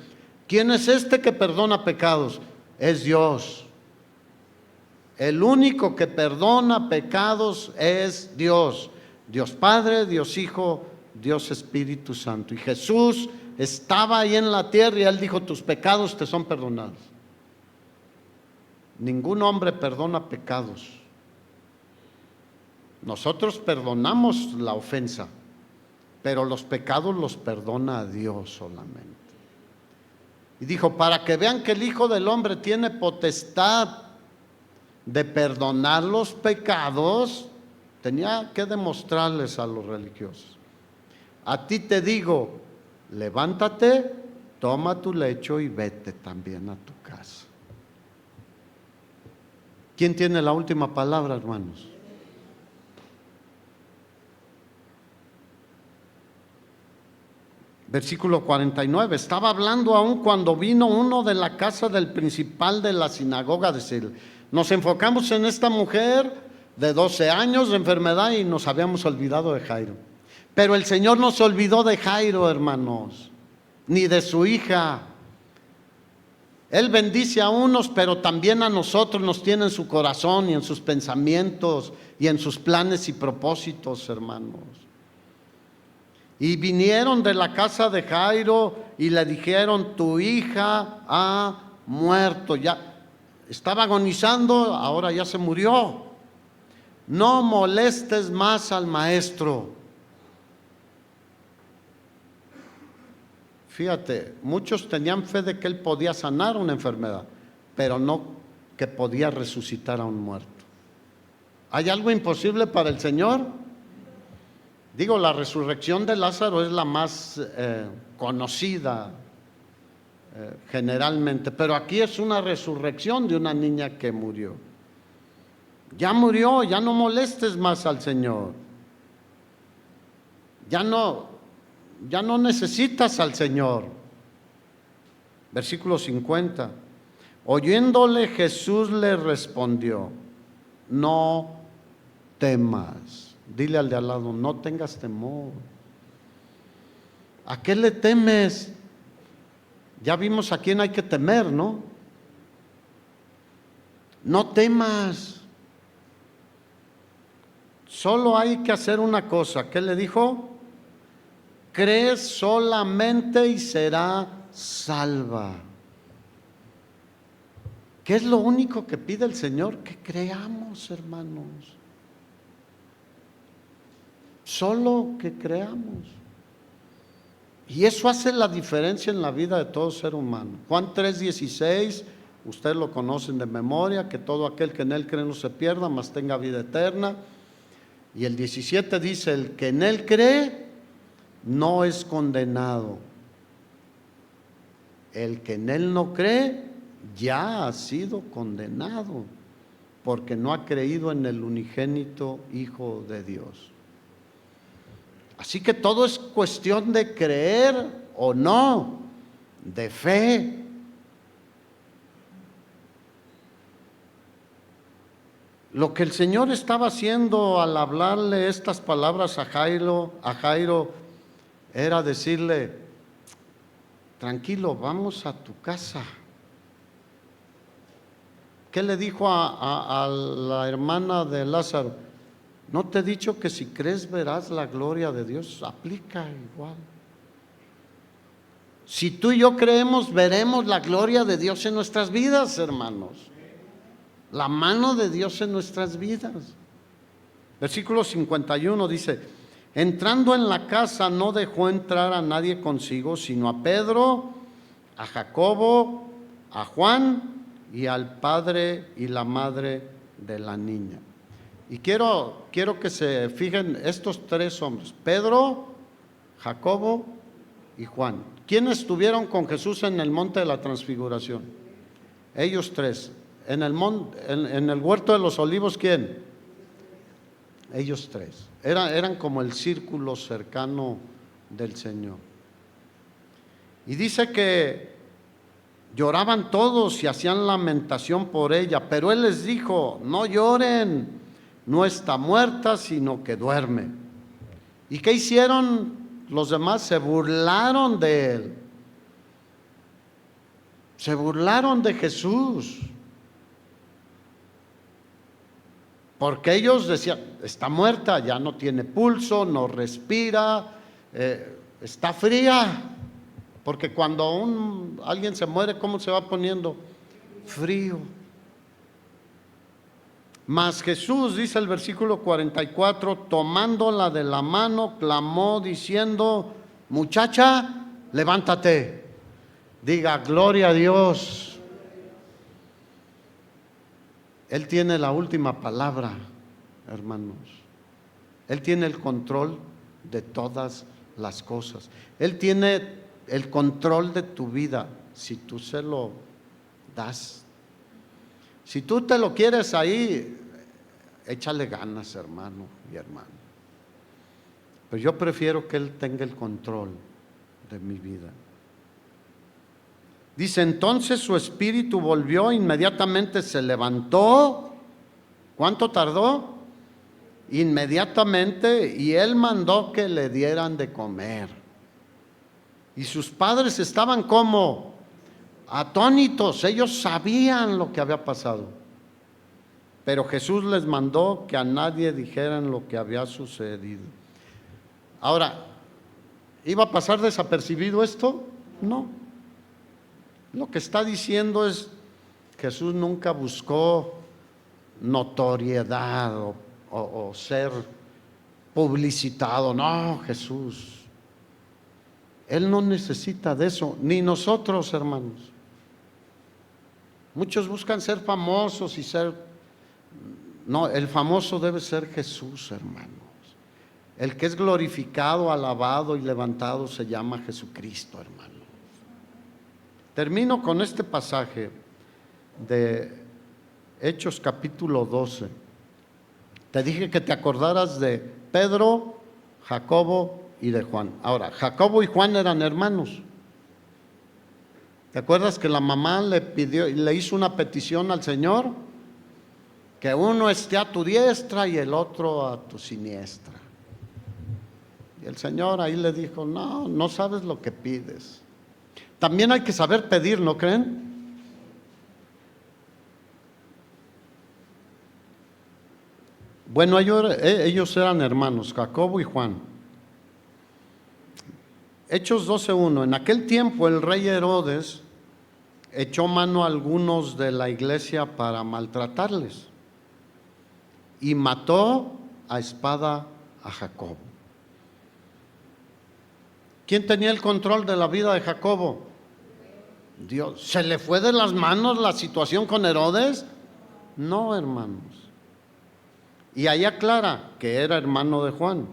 ¿quién es este que perdona pecados? Es Dios. El único que perdona pecados es Dios. Dios Padre, Dios Hijo, Dios Espíritu Santo. Y Jesús estaba ahí en la tierra y Él dijo: tus pecados te son perdonados. Ningún hombre perdona pecados. Nosotros perdonamos la ofensa, pero los pecados los perdona Dios solamente. Y dijo: para que vean que el Hijo del Hombre tiene potestad de perdonar los pecados, tenía que demostrarles a los religiosos: a ti te digo, levántate, toma tu lecho y vete también a tu casa. ¿Quién tiene la última palabra, hermanos? Versículo 49, estaba hablando aún cuando vino uno de la casa del principal de la sinagoga de decir: nos enfocamos en esta mujer de 12 años de enfermedad y nos habíamos olvidado de Jairo. Pero el Señor no se olvidó de Jairo, hermanos, ni de su hija. Él bendice a unos, pero también a nosotros nos tiene en su corazón y en sus pensamientos y en sus planes y propósitos, hermanos. Y vinieron de la casa de Jairo y le dijeron: tu hija ha muerto. Ya estaba agonizando, ahora ya se murió. No molestes más al maestro. Fíjate, muchos tenían fe de que él podía sanar una enfermedad, pero no que podía resucitar a un muerto. ¿Hay algo imposible para el Señor? Digo, la resurrección de Lázaro es la más conocida generalmente, pero aquí es una resurrección de una niña que murió. Ya murió, ya no molestes más al Señor. Ya no necesitas al Señor. Versículo 50. Oyéndole, Jesús le respondió: no temas. Dile al de al lado, no tengas temor. ¿A qué le temes? Ya vimos a quién hay que temer, ¿no? No temas. Solo hay que hacer una cosa. ¿Qué le dijo? Cree solamente y será salva. ¿Qué es lo único que pide el Señor? Que creamos, hermanos. Solo que creamos. Y eso hace la diferencia en la vida de todo ser humano. Juan 3:16, ustedes lo conocen de memoria, que todo aquel que en Él cree no se pierda, mas tenga vida eterna. Y el 17 dice, el que en Él cree no es condenado. El que en Él no cree ya ha sido condenado, porque no ha creído en el unigénito Hijo de Dios. Así que todo es cuestión de creer o no, de fe. Lo que el Señor estaba haciendo al hablarle estas palabras a Jairo era decirle, tranquilo, vamos a tu casa. ¿Qué le dijo a la hermana de Lázaro? ¿No te he dicho que si crees verás la gloria de Dios? Aplica igual. Si tú y yo creemos, veremos la gloria de Dios en nuestras vidas, hermanos. La mano de Dios en nuestras vidas. Versículo 51 dice, entrando en la casa no dejó entrar a nadie consigo, sino a Pedro, a Jacobo, a Juan y al padre y la madre de la niña. Y quiero que se fijen estos tres hombres, Pedro, Jacobo y Juan. ¿Quiénes estuvieron con Jesús en el monte de la transfiguración? Ellos tres. En el huerto de los olivos, ¿quién? Ellos tres. Eran como el círculo cercano del Señor. Y dice que lloraban todos y hacían lamentación por ella, pero Él les dijo, no lloren, no está muerta, sino que duerme. ¿Y qué hicieron los demás? Se burlaron de Él. Se burlaron de Jesús. Porque ellos decían, está muerta, ya no tiene pulso, no respira, está fría. Porque cuando alguien se muere, ¿cómo se va poniendo? Frío. Mas Jesús, dice el versículo 44, tomándola de la mano, clamó diciendo, muchacha, levántate. Diga, gloria a Dios. Él tiene la última palabra, hermanos. Él tiene el control de todas las cosas. Él tiene el control de tu vida si tú se lo das. Si tú te lo quieres ahí, échale ganas, hermano y hermana. Pero yo prefiero que Él tenga el control de mi vida. Dice, entonces su espíritu volvió, inmediatamente se levantó. ¿Cuánto tardó? Inmediatamente, y Él mandó que le dieran de comer. Y sus padres estaban como atónitos, ellos sabían lo que había pasado. Pero Jesús les mandó que a nadie dijeran lo que había sucedido. Ahora, ¿iba a pasar desapercibido esto? No. Lo que está diciendo es, Jesús nunca buscó notoriedad o ser publicitado. No, Jesús. Él no necesita de eso, ni nosotros, hermanos. Muchos buscan ser famosos y ser... No, el famoso debe ser Jesús, hermanos. El que es glorificado, alabado y levantado se llama Jesucristo, hermanos. Termino con este pasaje de Hechos capítulo 12. Te dije que te acordaras de Pedro, Jacobo y de Juan. Ahora, Jacobo y Juan eran hermanos. ¿Te acuerdas que la mamá le hizo una petición al Señor? que uno esté a tu diestra y el otro a tu siniestra. Y el Señor ahí le dijo, no, no sabes lo que pides. También hay que saber pedir, ¿no creen? Bueno, ellos eran hermanos, Jacobo y Juan. Hechos 12:1. En aquel tiempo el rey Herodes echó mano a algunos de la iglesia para maltratarles y mató a espada a Jacobo. ¿Quién tenía el control de la vida de Jacobo? Dios. ¿Se le fue de las manos la situación con Herodes? No, hermanos. Y ahí aclara que era hermano de Juan.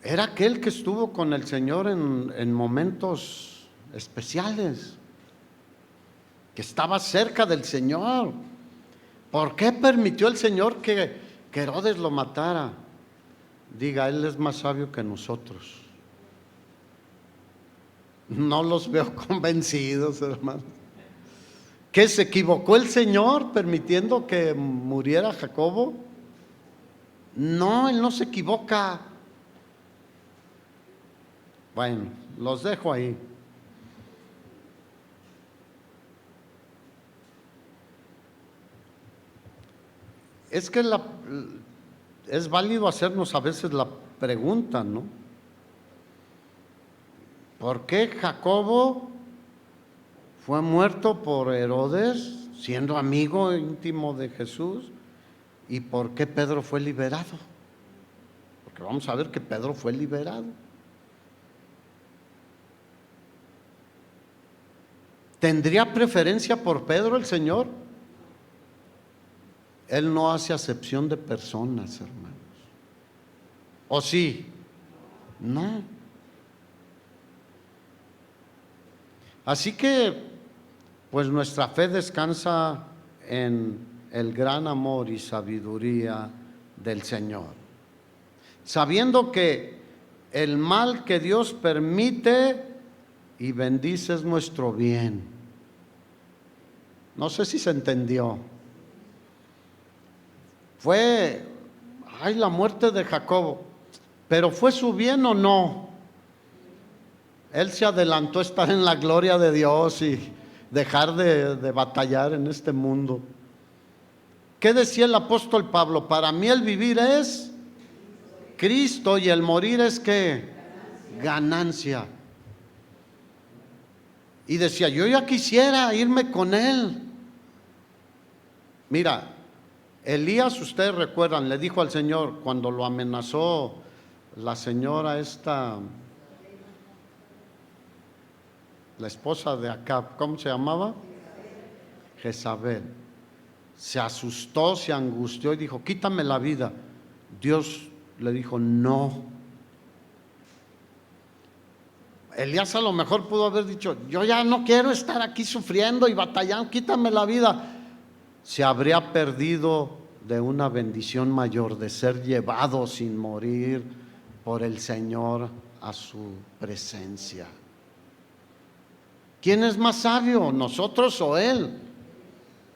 Era aquel que estuvo con el Señor en momentos especiales, que estaba cerca del Señor. ¿Por qué permitió el Señor que Herodes lo matara? Diga, Él es más sabio que nosotros. No los veo convencidos, hermano. ¿Que se equivocó el Señor permitiendo que muriera Jacobo? No, Él no se equivoca. Bueno, los dejo ahí. Es que es válido hacernos a veces la pregunta, ¿no? ¿Por qué Jacobo fue muerto por Herodes, siendo amigo íntimo de Jesús? ¿Y por qué Pedro fue liberado? Porque vamos a ver que Pedro fue liberado. ¿Tendría preferencia por Pedro el Señor? Él no hace acepción de personas, hermanos. ¿O sí? No. Así que, pues nuestra fe descansa en el gran amor y sabiduría del Señor, sabiendo que el mal que Dios permite y bendice es nuestro bien. No sé si se entendió. Fue, la muerte de Jacobo, pero ¿fue su bien o no? Él se adelantó a estar en la gloria de Dios y dejar de batallar en este mundo. ¿Qué decía el apóstol Pablo? Para mí el vivir es Cristo y el morir es ¿qué? Ganancia. Y decía, yo ya quisiera irme con Él. Mira, Elías, ustedes recuerdan, le dijo al Señor cuando lo amenazó la señora esta, la esposa de Acab, ¿cómo se llamaba? Jezabel. Se asustó, se angustió y dijo, quítame la vida. Dios le dijo, no. Elías a lo mejor pudo haber dicho, yo ya no quiero estar aquí sufriendo y batallando, quítame la vida. Se habría perdido de una bendición mayor, de ser llevado sin morir por el Señor a su presencia. ¿Quién es más sabio, nosotros o Él?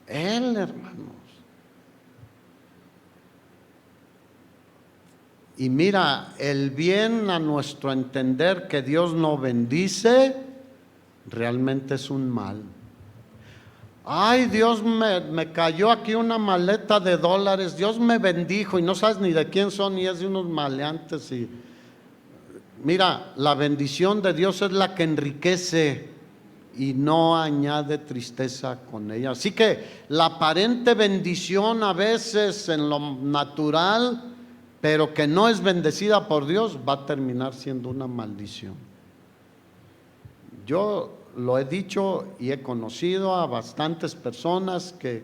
Él, hermanos. Y mira, el bien a nuestro entender que Dios no bendice, realmente es un mal. Ay, Dios me cayó aquí una maleta de dólares, Dios me bendijo y no sabes ni de quién son y es de unos maleantes. Y mira, la bendición de Dios es la que enriquece y no añade tristeza con ella. Así que la aparente bendición a veces en lo natural, pero que no es bendecida por Dios, va a terminar siendo una maldición. Yo lo he dicho y he conocido a bastantes personas que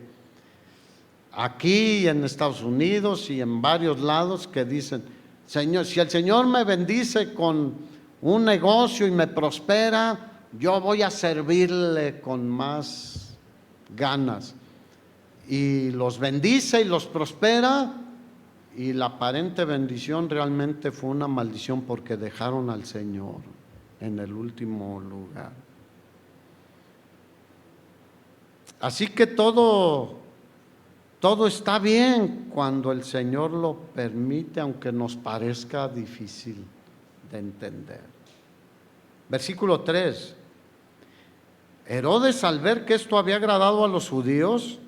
aquí en Estados Unidos y en varios lados que dicen, Señor, si el Señor me bendice con un negocio y me prospera, yo voy a servirle con más ganas. Y los bendice y los prospera, y la aparente bendición realmente fue una maldición porque dejaron al Señor en el último lugar. Así que todo está bien cuando el Señor lo permite, aunque nos parezca difícil de entender. Versículo 3. Herodes, al ver que esto había agradado a los judíos,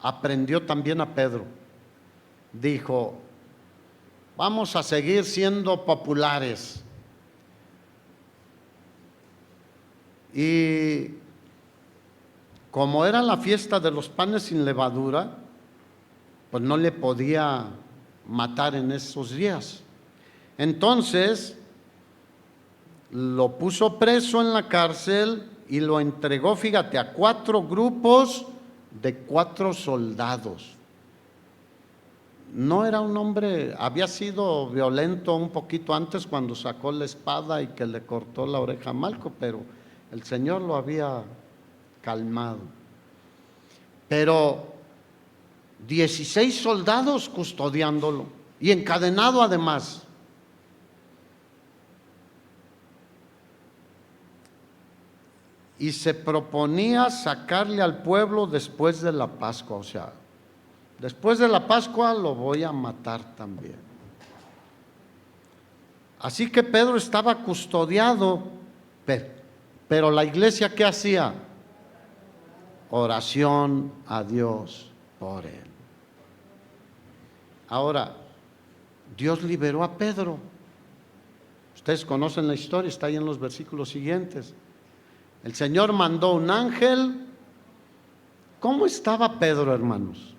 aprendió también a Pedro. Dijo: vamos a seguir siendo populares. Y como era la fiesta de los panes sin levadura, pues no le podía matar en esos días. Entonces lo puso preso en la cárcel y lo entregó, fíjate, a 4 grupos de 4 soldados. No era un hombre, había sido violento un poquito antes cuando sacó la espada y que le cortó la oreja a Malco, pero el Señor lo había calmado. Pero 16 soldados custodiándolo y encadenado además. Y se proponía sacarle al pueblo después de la Pascua, o sea, después de la Pascua lo voy a matar también. Así que Pedro estaba custodiado, pero la iglesia, ¿qué hacía? Oración a Dios por él. Ahora, Dios liberó a Pedro. Ustedes conocen la historia, está ahí en los versículos siguientes. El Señor mandó un ángel. ¿Cómo estaba Pedro, hermanos?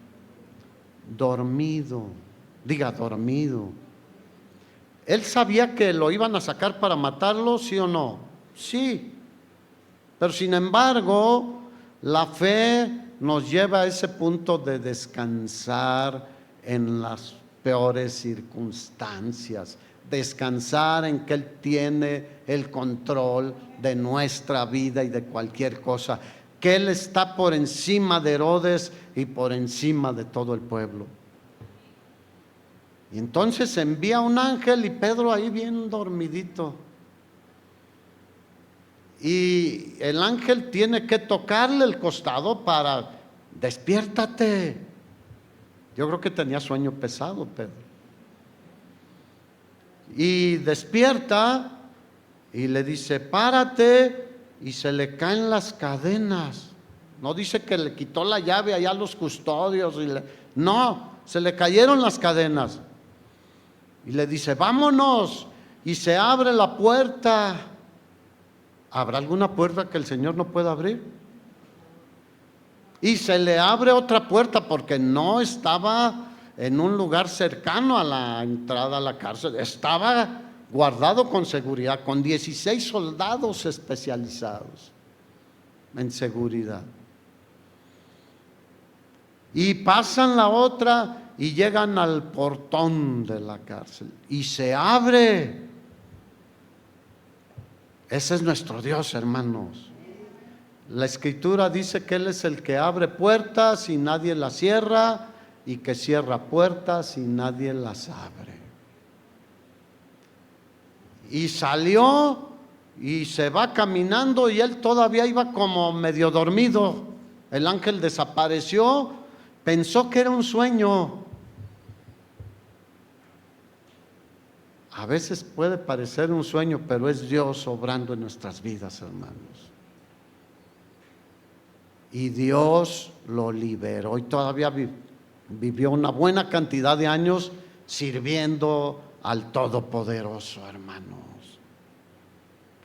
Dormido. Diga, dormido. ¿Él sabía que lo iban a sacar para matarlo, sí o no? Sí. Pero sin embargo, la fe nos lleva a ese punto de descansar en las peores circunstancias, descansar en que Él tiene el control de nuestra vida y de cualquier cosa, que Él está por encima de Herodes y por encima de todo el pueblo. Y entonces envía un ángel y Pedro ahí bien dormidito. Y el ángel tiene que tocarle el costado para: despiértate. Yo creo que tenía sueño pesado Pedro. Y despierta y le dice: párate, y se le caen las cadenas. No dice que le quitó la llave allá a los custodios. No, se le cayeron las cadenas. Y le dice: vámonos. Y se abre la puerta. ¿Habrá alguna puerta que el Señor no pueda abrir? Y se le abre otra puerta porque no estaba en un lugar cercano a la entrada a la cárcel. Estaba guardado con seguridad, con 16 soldados especializados en seguridad. Y pasan la otra y llegan al portón de la cárcel y se abre. Ese es nuestro Dios, hermanos. La Escritura dice que Él es el que abre puertas y nadie las cierra, y que cierra puertas y nadie las abre. Y salió y se va caminando y él todavía iba como medio dormido. El ángel desapareció, pensó que era un sueño. A veces puede parecer un sueño, pero es Dios obrando en nuestras vidas, hermanos. Y Dios lo liberó y todavía vivió una buena cantidad de años sirviendo al Todopoderoso, hermanos.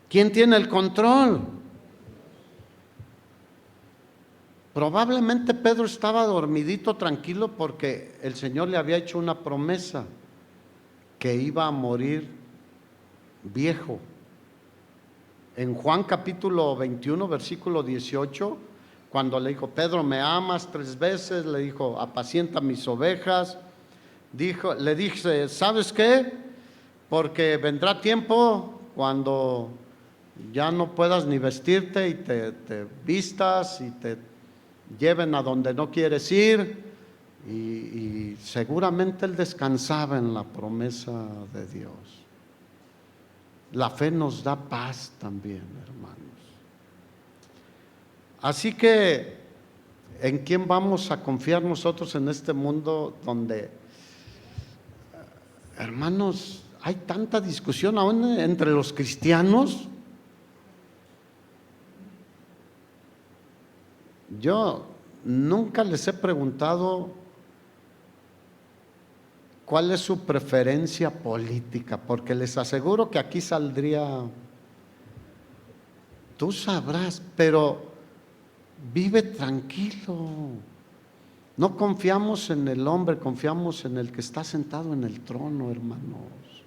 ¿Quién tiene el control? Probablemente Pedro estaba dormidito, tranquilo, porque el Señor le había hecho una promesa, que iba a morir viejo. En Juan capítulo 21, versículo 18, cuando le dijo: Pedro, ¿me amas? 3 veces, le dijo: apacienta mis ovejas. Le dije: ¿sabes qué? Porque vendrá tiempo cuando ya no puedas ni vestirte y te vistas y te lleven a donde no quieres ir. Y seguramente él descansaba en la promesa de Dios. La fe nos da paz también, hermanos. Así que, ¿en quién vamos a confiar nosotros en este mundo donde, hermanos, hay tanta discusión aún entre los cristianos? Yo nunca les he preguntado cuál es su preferencia política, porque les aseguro que aquí saldría, tú sabrás, pero vive tranquilo. No confiamos en el hombre, confiamos en el que está sentado en el trono, hermanos.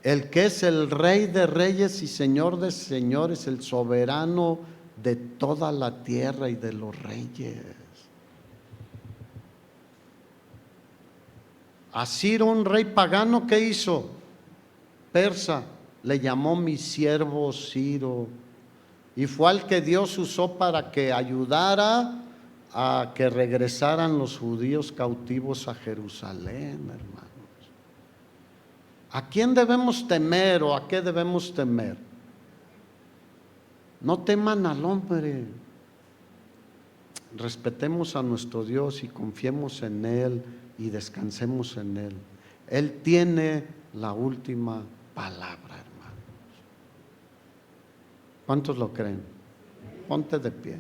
El que es el Rey de reyes y Señor de señores, el soberano de toda la tierra y de los reyes. A Ciro, un rey pagano, ¿qué hizo? Persa, le llamó mi siervo Ciro, y fue al que Dios usó para que ayudara a que regresaran los judíos cautivos a Jerusalén, hermanos. ¿A quién debemos temer o a qué debemos temer? No teman al hombre. Respetemos a nuestro Dios y confiemos en Él y descansemos en Él. Él tiene la última palabra, hermanos. ¿Cuántos lo creen? Ponte de pie.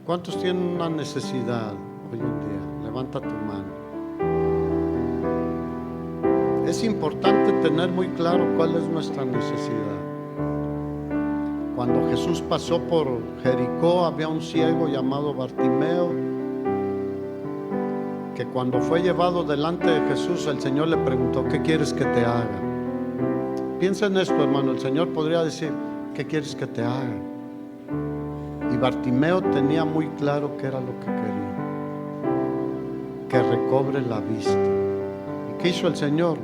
¿Cuántos tienen una necesidad hoy en día? Levanta tu mano. Es importante tener muy claro cuál es nuestra necesidad. Cuando Jesús pasó por Jericó, había un ciego llamado Bartimeo, que cuando fue llevado delante de Jesús, el Señor le preguntó: ¿qué quieres que te haga? Piensa en esto, hermano. El Señor podría decir: ¿qué quieres que te haga? Y Bartimeo tenía muy claro qué era lo que quería: que recobre la vista. ¿Y qué hizo el Señor?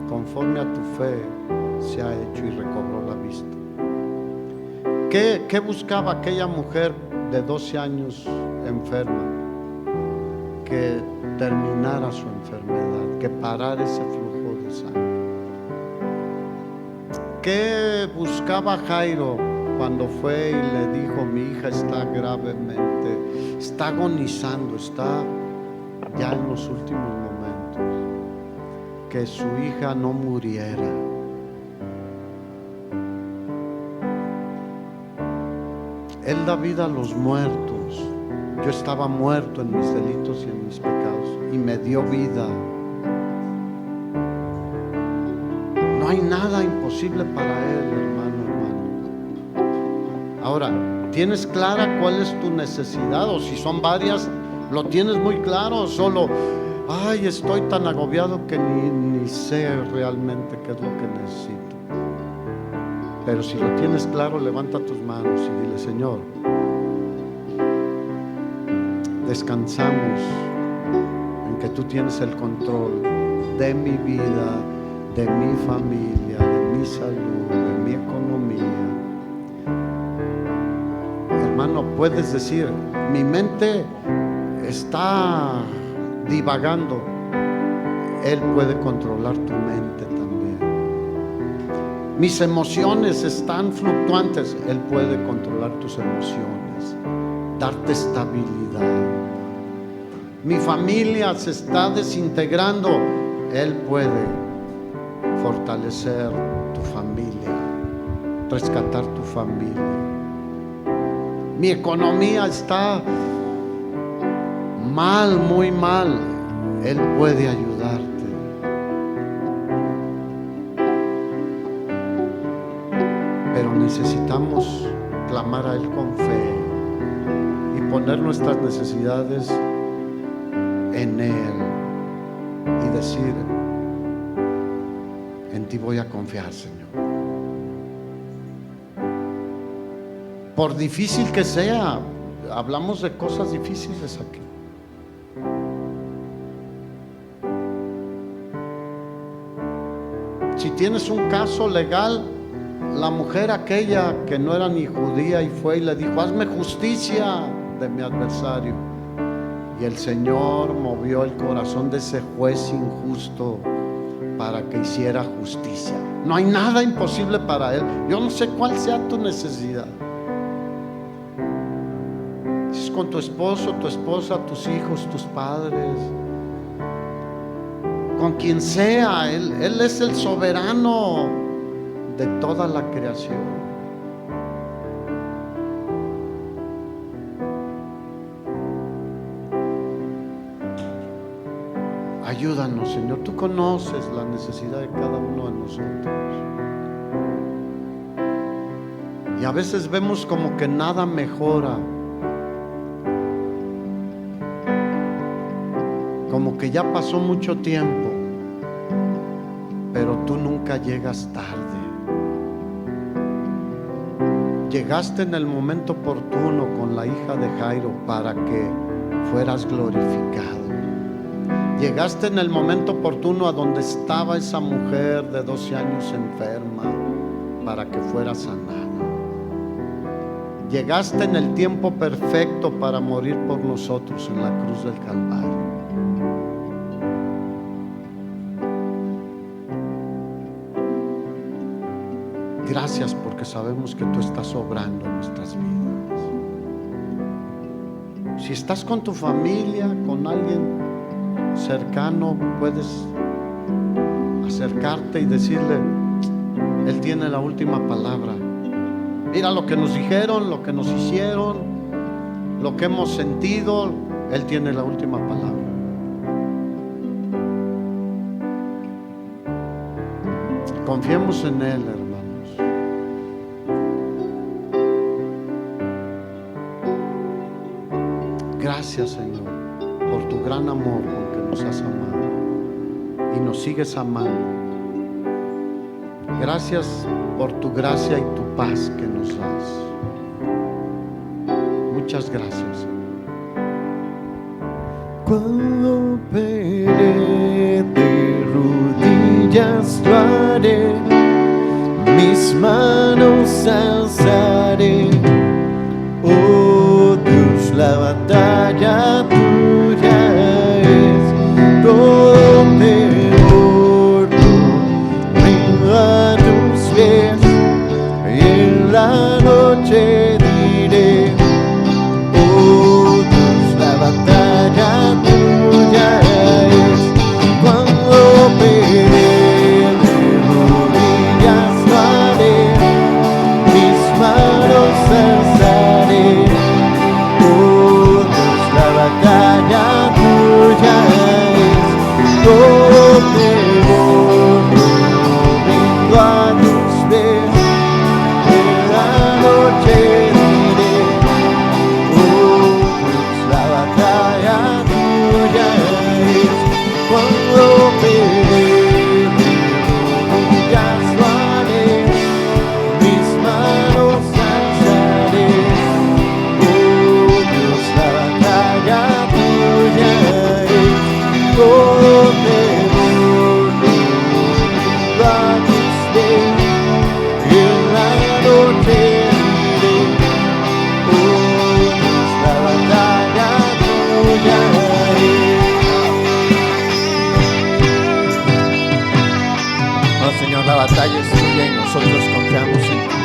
Conforme a tu fe se ha hecho, y recobró la vista. ¿Qué buscaba aquella mujer de 12 años enferma? Que terminara su enfermedad, que parara ese flujo de sangre. ¿Qué buscaba Jairo cuando fue y le dijo: mi hija está gravemente, está agonizando, está ya en los últimos momentos? Que su hija no muriera. Él da vida a los muertos. Yo estaba muerto en mis delitos y en mis pecados, y me dio vida. No hay nada imposible para Él, hermano. Ahora, ¿tienes clara cuál es tu necesidad? O si son varias, ¿lo tienes muy claro? O solo, ay, estoy tan agobiado que ni sé realmente qué es lo que necesito. Pero si lo tienes claro, levanta tus manos y dile: Señor, descansamos en que tú tienes el control de mi vida, de mi familia, de mi salud, de mi economía. Hermano, puedes decir: mi mente está divagando. Él puede controlar tu mente también. Mis emociones están fluctuantes. Él puede controlar tus emociones, darte estabilidad. Mi familia se está desintegrando. Él puede fortalecer tu familia, rescatar tu familia. Mi economía está mal, muy mal. Él puede ayudarte. Pero necesitamos clamar a Él con fe y poner nuestras necesidades en Él y decir: en ti voy a confiar, Señor. Por difícil que sea, hablamos de cosas difíciles aquí. Si tienes un caso legal, la mujer aquella que no era ni judía y fue y le dijo: hazme justicia de mi adversario. Y el Señor movió el corazón de ese juez injusto para que hiciera justicia. No hay nada imposible para Él. Yo no sé cuál sea tu necesidad. Si es con tu esposo, tu esposa, tus hijos, tus padres, con quien sea, Él es el soberano de toda la creación. Ayúdanos, Señor. Tú conoces la necesidad de cada uno de nosotros. Y a veces vemos como que nada mejora, como que ya pasó mucho tiempo, pero tú nunca llegas tarde. Llegaste en el momento oportuno con la hija de Jairo para que fueras glorificado. Llegaste en el momento oportuno a donde estaba esa mujer de 12 años enferma para que fuera sanada. Llegaste en el tiempo perfecto para morir por nosotros en la cruz del Calvario. Gracias porque sabemos que tú estás obrando en nuestras vidas. Si estás con tu familia, con alguien cercano, puedes acercarte y decirle: Él tiene la última palabra. Mira lo que nos dijeron, lo que nos hicieron, lo que hemos sentido. Él tiene la última palabra. Confiemos en Él, hermanos. Gracias, Señor, por tu gran amor, porque nos has amado y nos sigues amando. Gracias por tu gracia y tu paz que nos das. Muchas gracias, Señor. Cuando peleé de rodillas lo haré, mis manos alzaré. Oh Dios, la batalla tuya es. Todo temor rindo a tus pies, y en la noche diré: oh Dios, la batalla tuya es. Cuando peleé de rodillas lo haré, mis manos alzaré. Oh Dios, la batalla tuya es. Todo temor rindo a tus pies, en la noche diré: oh Dios, la batalla tuya es. Cuando peleé de rodillas lo haré, mis manos alzaré. Oh Dios, la batalla tuya es. Todo temor rindo a tus pies, y en la noche diré: oh Dios, la batalla tuya es. Oh Señor, la batalla es tuya y nosotros confiamos en ti.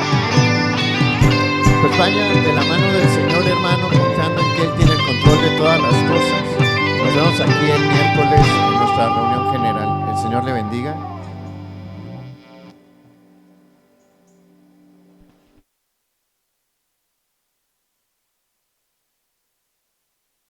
Pues vaya de la mano del Señor, hermano, confiando en que Él tiene el control de todas las cosas. Nos vemos aquí el miércoles en nuestra reunión general. El Señor le bendiga.